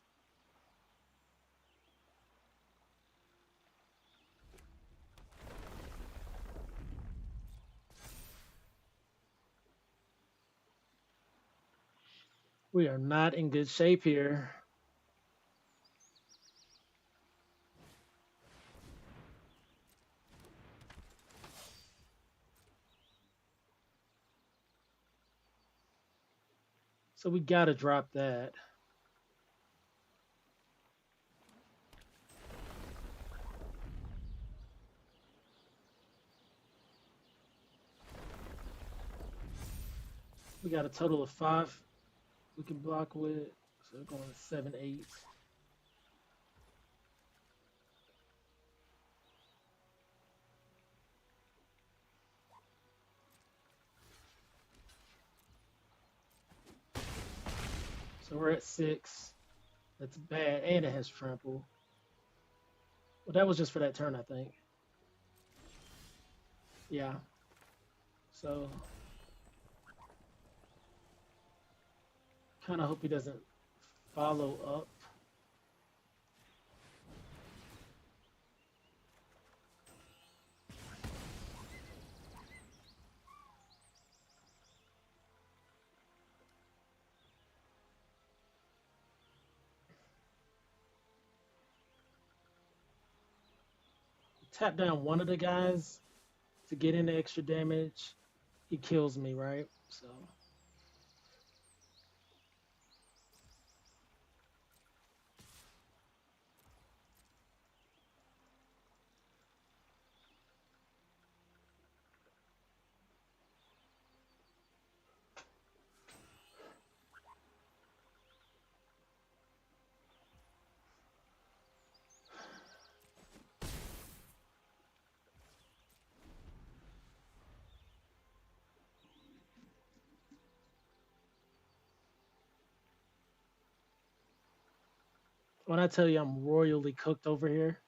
We are not in good shape here. So we gotta drop that. We got a total of 5 we can block with. So we're going 7, 8. So we're at 6. That's bad, and it has trample. Well, that was just for that turn, I think. Yeah. So kind of hope he doesn't follow up. Tap down one of the guys to get into extra damage. He kills me, right? So when I tell you I'm royally cooked over here,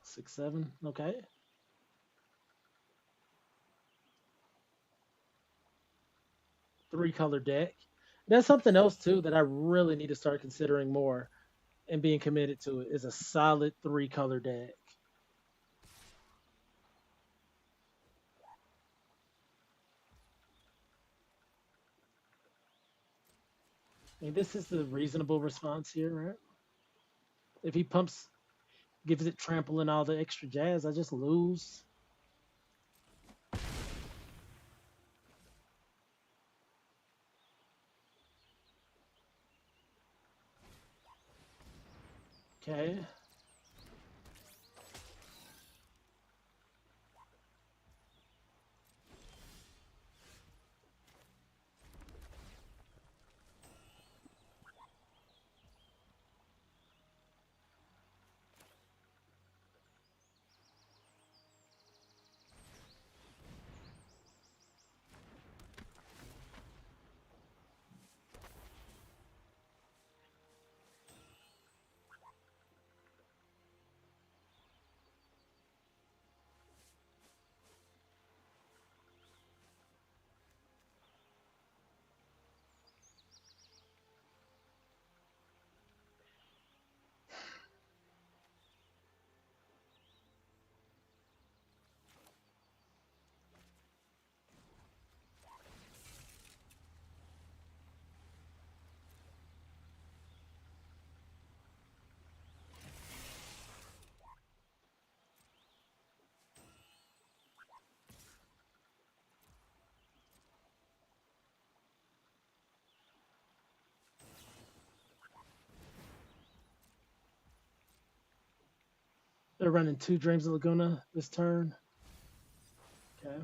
6, 7. Okay. Three-color deck. That's something else too that I really need to start considering more and being committed to it is a solid three-color deck. I mean, this is the reasonable response here, right? If he pumps, gives it trample and all the extra jazz, I just lose. Okay. They're running 2 Dreams of Laguna this turn. Okay.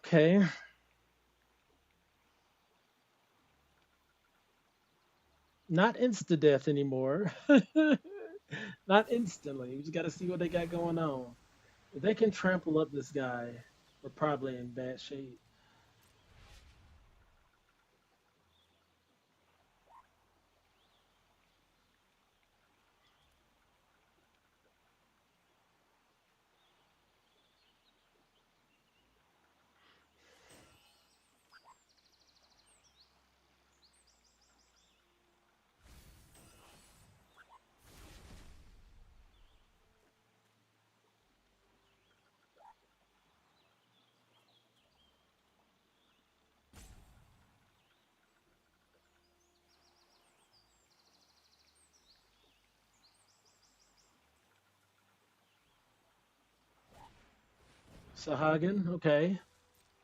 Okay. Not insta death anymore. Not instantly. We just got to see what they got going on. If they can trample up this guy, we're probably in bad shape. Sahagin, okay.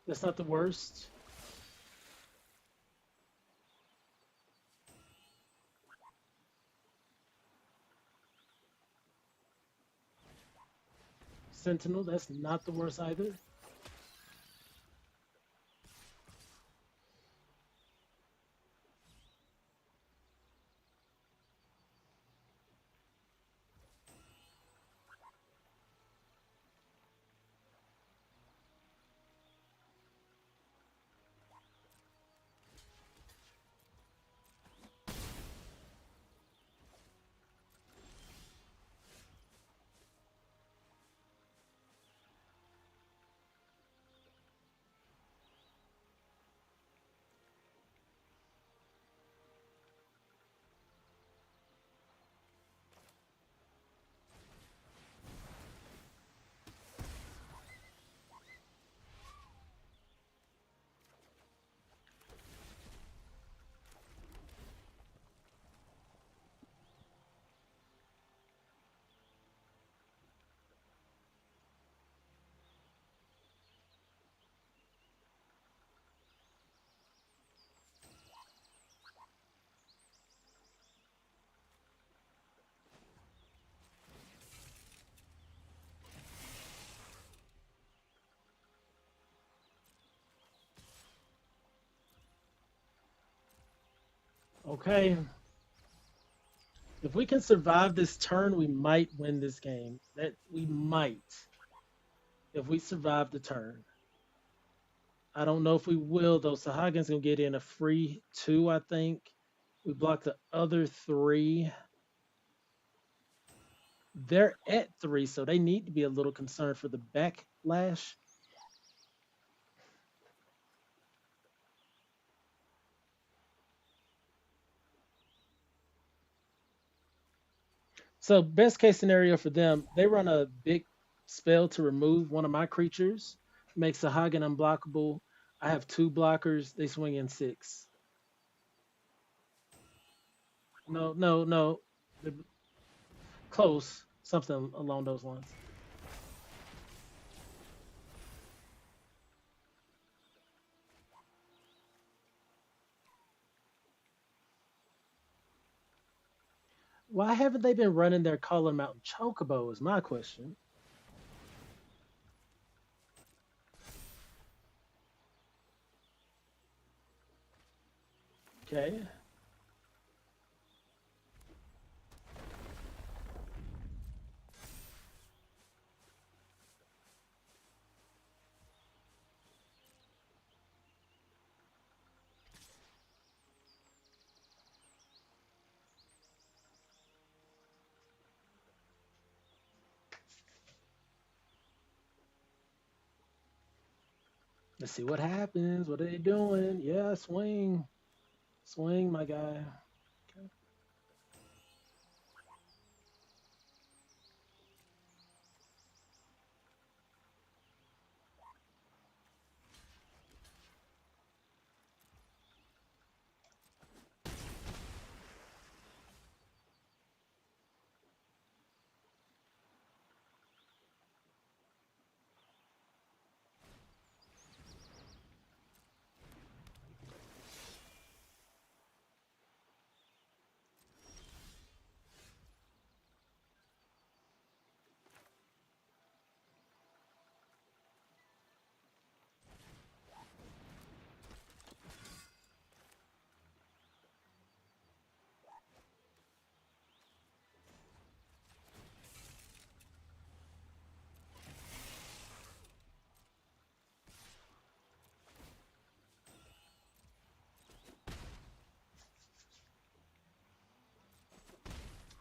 That's not the worst. Sentinel, that's not the worst either. Okay. If we can survive this turn, we might win this game. That we might if we survive the turn. I don't know if we will though. Sahagan's gonna get in a free two, I think. We block the other three. They're at three, so they need to be a little concerned for the backlash. So best case scenario for them, they run a big spell to remove one of my creatures, makes Sahagin unblockable. I have two blockers. They swing in six. No, no, no. They're close. Something along those lines. Why haven't they been running their Collar Mountain Chocobo? Is my question. Okay. Let's see what happens. What are they doing? Yeah, swing. Swing, my guy. Okay.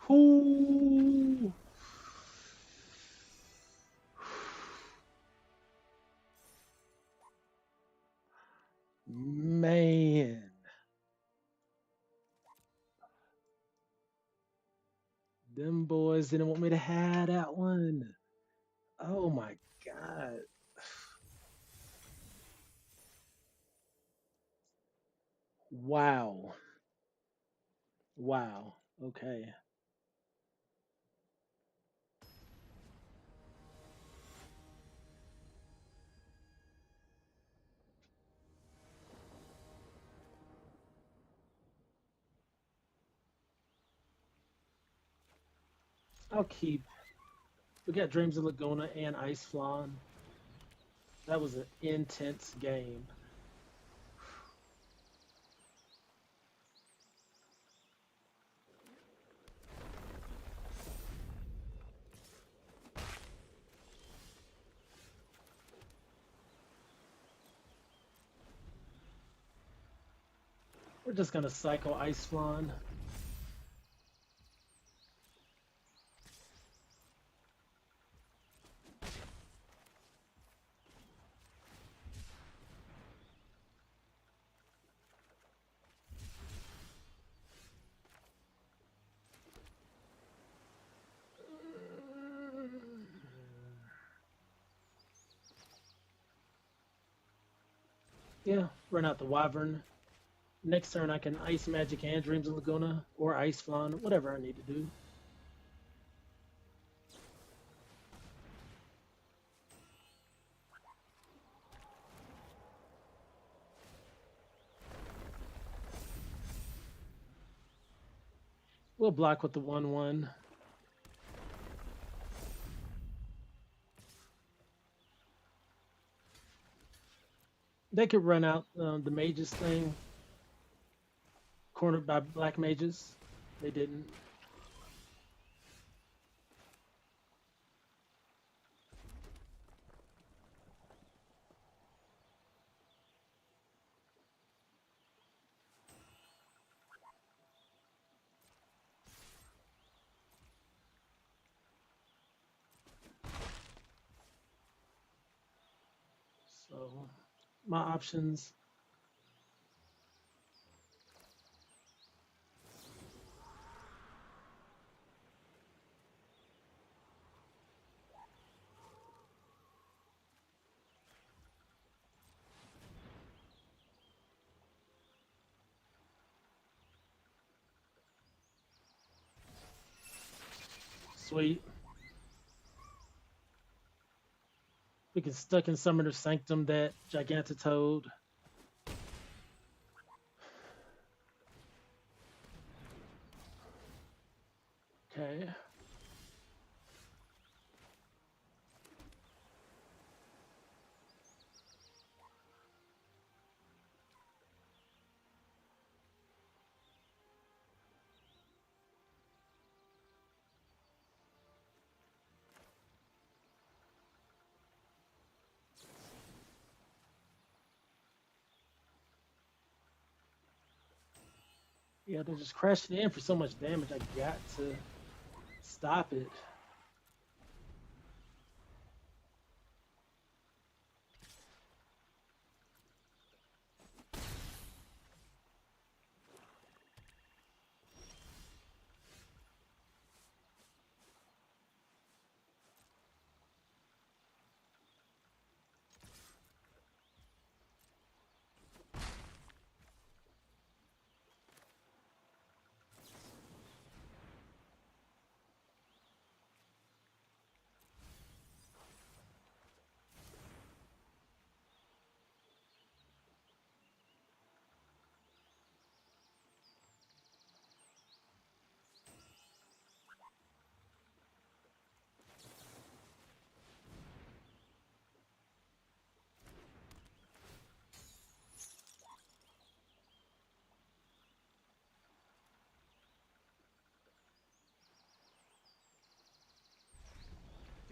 Who? Man, them boys didn't want me to have that one. Oh my god. Wow. Wow. Okay. I'll keep. We got Dreams of Laguna and Ice Flan. That was an intense game. We're just gonna cycle Ice Flan. Yeah, run out the Wyvern. Next turn I can Ice Magic and Dreams of Laguna or Ice Flan, whatever I need to do. We'll block with the 1/1. They could run out the mages thing, cornered by black mages. They didn't. So my options. Sweet. We can stuck in Summoner's Sanctum that Gigantitoad. Okay. Yeah, they're just crashing in for so much damage. I got to stop it.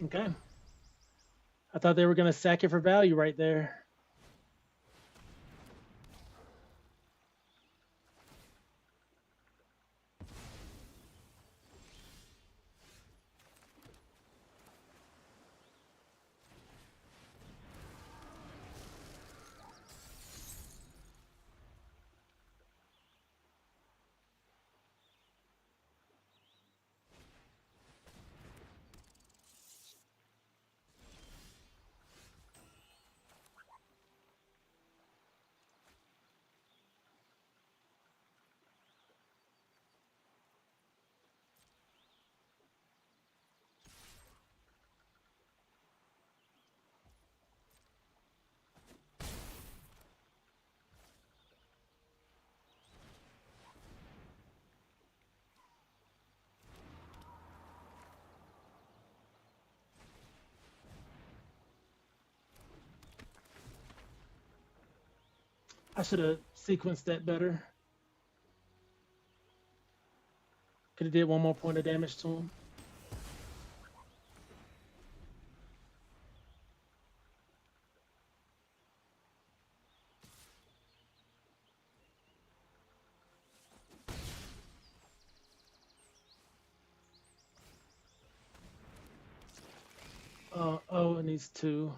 Okay. I thought they were gonna sack it for value right there. I should have sequenced that better. Could have did one more point of damage to him. Oh, it needs two.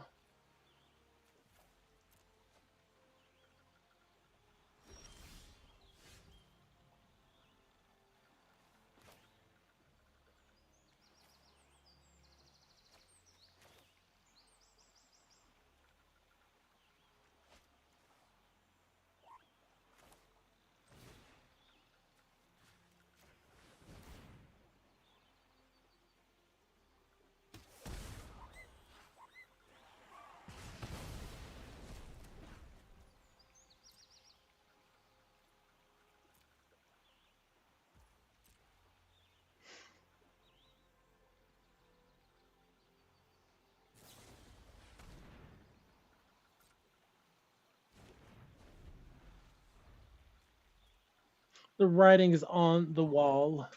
The writing is on the wall.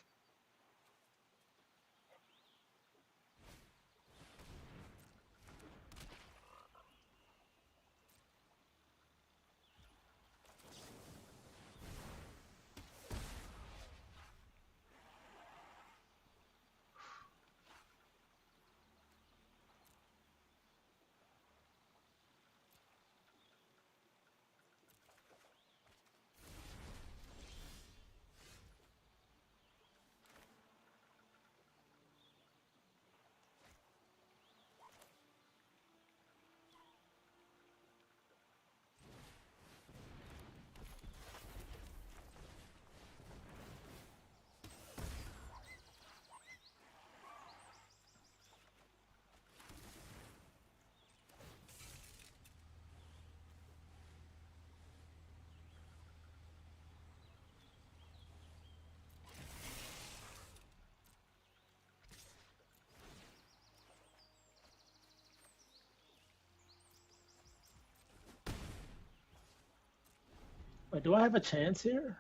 Wait, do I have a chance here?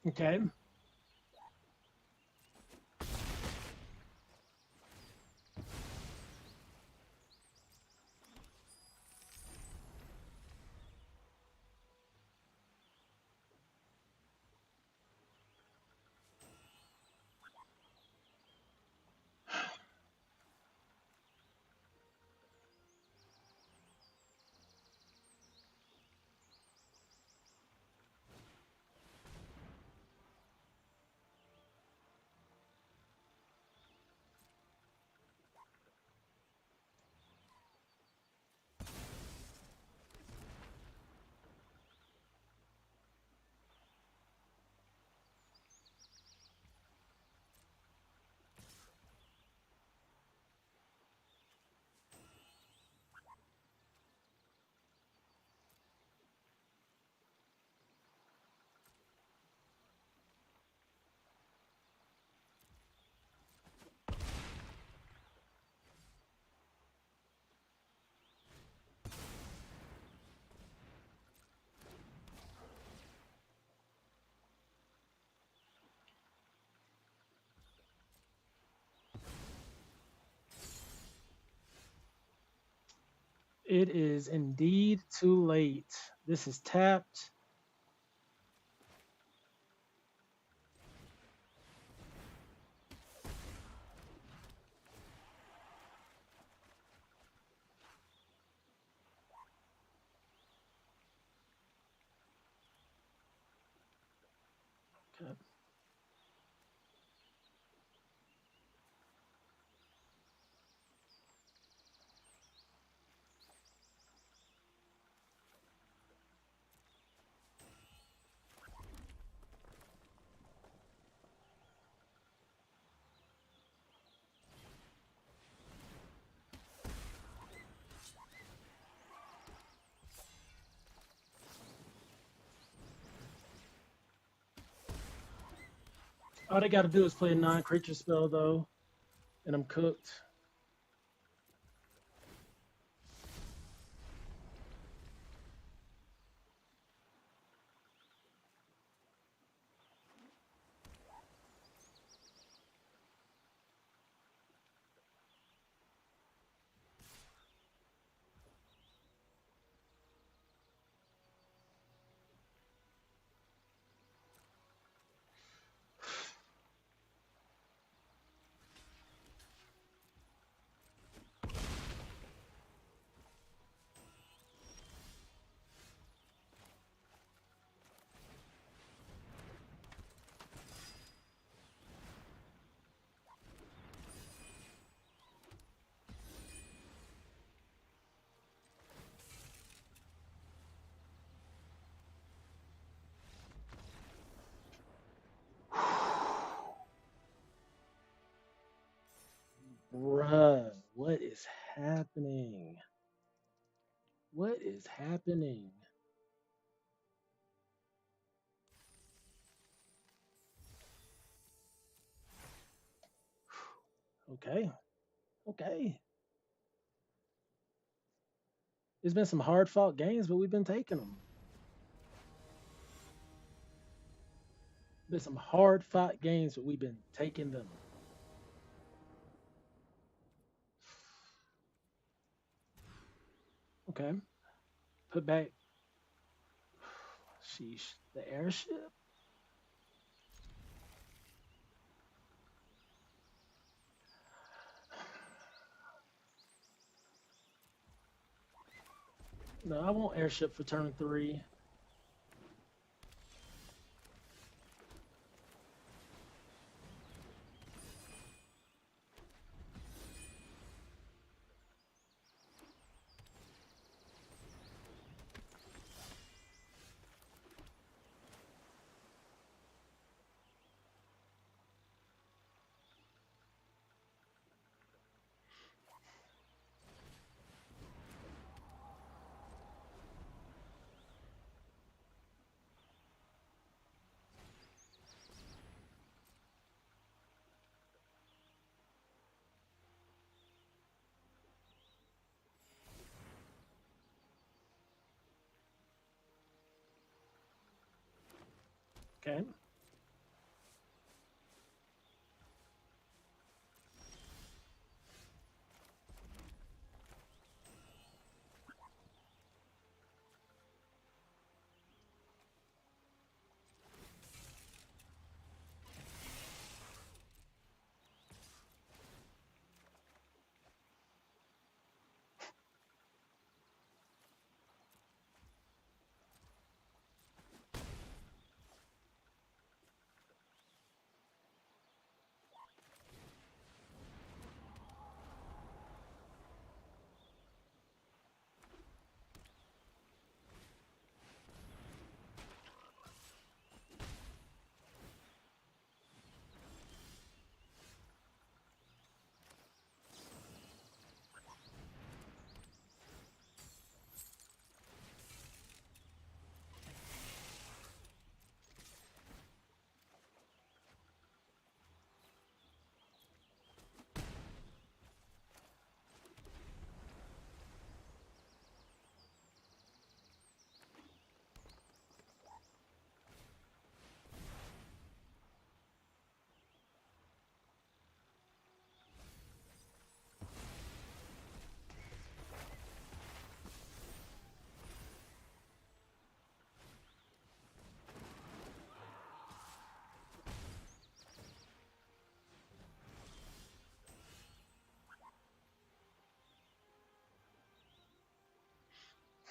Okay. It is indeed too late. This is tapped. Okay. All they got to do is play a non-creature spell though, and I'm cooked. Bruh, what is happening? What is happening? Okay, okay. There's been some hard fought games, but we've been taking them. Been some hard fought games, but we've been taking them. Okay, put back. Sheesh, the airship. No, I want airship for turn three. Okay,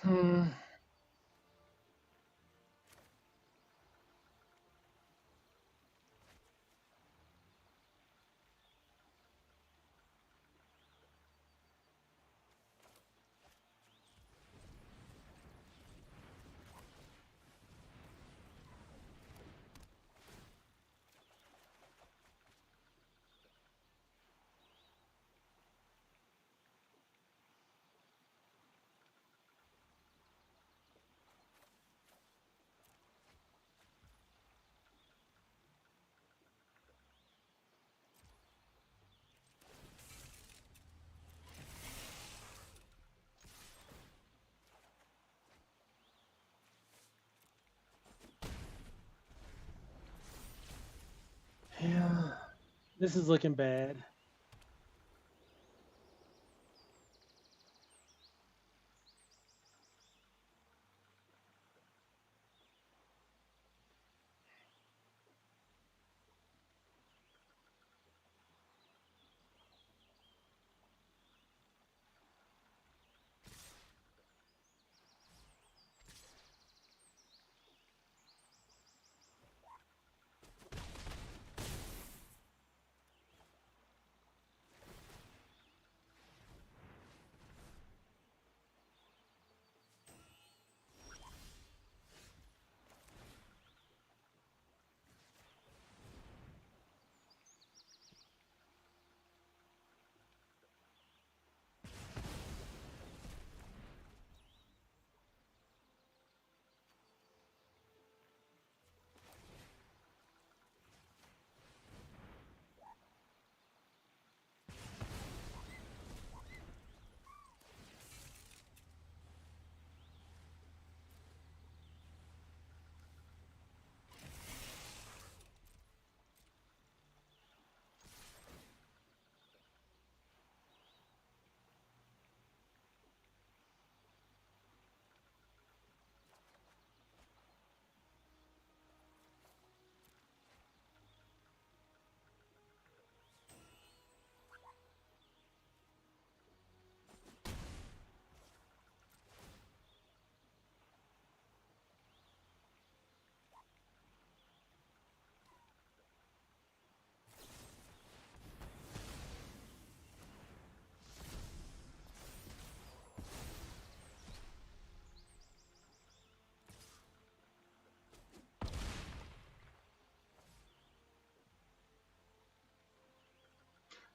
Hmm. Yeah. This is looking bad.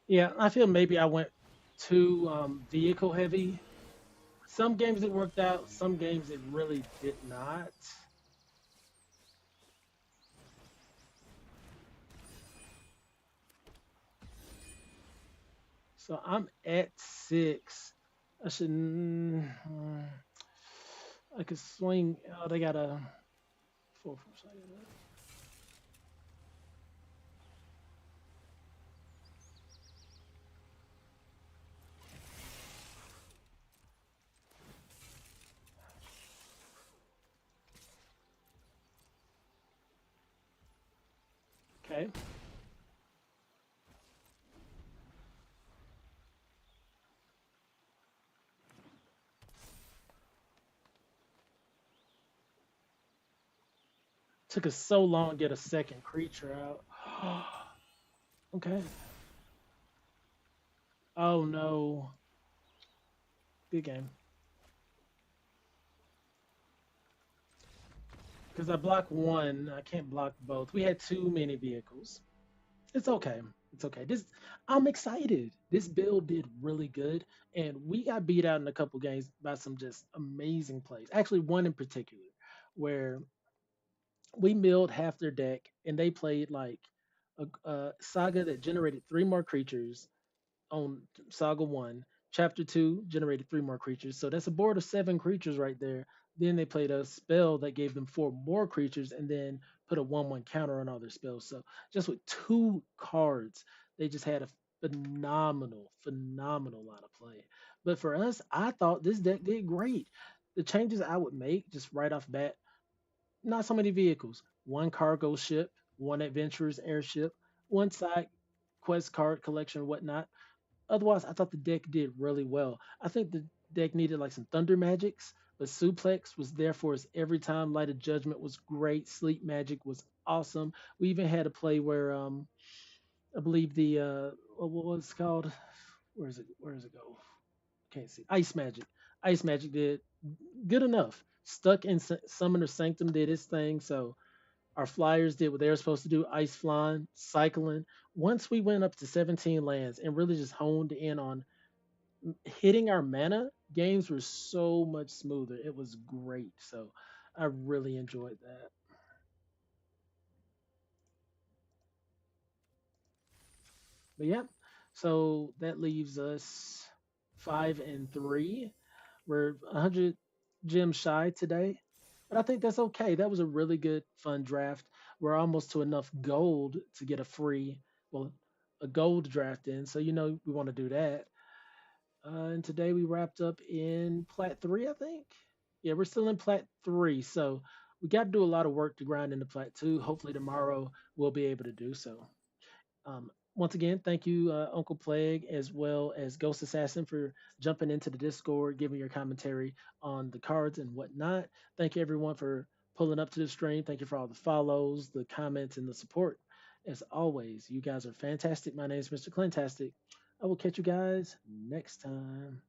Yeah, I feel maybe I went too vehicle heavy. Some games it worked out, some games it really did not. So I'm at six. I should. I could swing. Oh, they got a four. So okay. Took us so long to get a second creature out. Okay. Oh no. Good game. Because I blocked one, I can't block both. We had too many vehicles. It's okay. It's okay. This I'm excited. This build did really good, and we got beat out in a couple games by some just amazing plays. Actually, one in particular, where we milled half their deck, and they played like a saga that generated three more creatures on Saga 1. Chapter 2 generated three more creatures. So that's a board of seven creatures right there. Then they played a spell that gave them four more creatures and then put a 1/1 counter on all their spells. So just with two cards, they just had a phenomenal line of play. But for us, I thought this deck did great. The changes I would make just right off bat, not so many vehicles. One cargo ship, one adventurer's airship, one side quest card collection, whatnot. Otherwise, I thought the deck did really well. I think the deck needed like some thunder magics, But Suplex was there for us every time. Light of Judgment was great. Sleep Magic was awesome. We even had a play where I believe the what was it called? Where is it? Where does it go? Can't see. Ice Magic. Ice Magic did good enough. Stuck in Summoner Sanctum did its thing. So our flyers did what they were supposed to do. Ice flying, cycling. Once we went up to 17 lands and really just honed in on hitting our mana, games were so much smoother. It was great. So I really enjoyed that. But yeah, so that leaves us 5-3. We're 100 gems shy today, but I think that's okay. That was a really good, fun draft. We're almost to enough gold to get a free, well, a gold draft in. So we want to do that. And today we wrapped up in Plat 3, I think. Yeah, we're still in Plat 3. So we got to do a lot of work to grind into Plat 2. Hopefully tomorrow we'll be able to do so. Once again, thank you, Uncle Plague, as well as Ghost Assassin, for jumping into the Discord, giving your commentary on the cards and whatnot. Thank you, everyone, for pulling up to the stream. Thank you for all the follows, the comments, and the support. As always, you guys are fantastic. My name is Mr. Clintastik. I will catch you guys next time.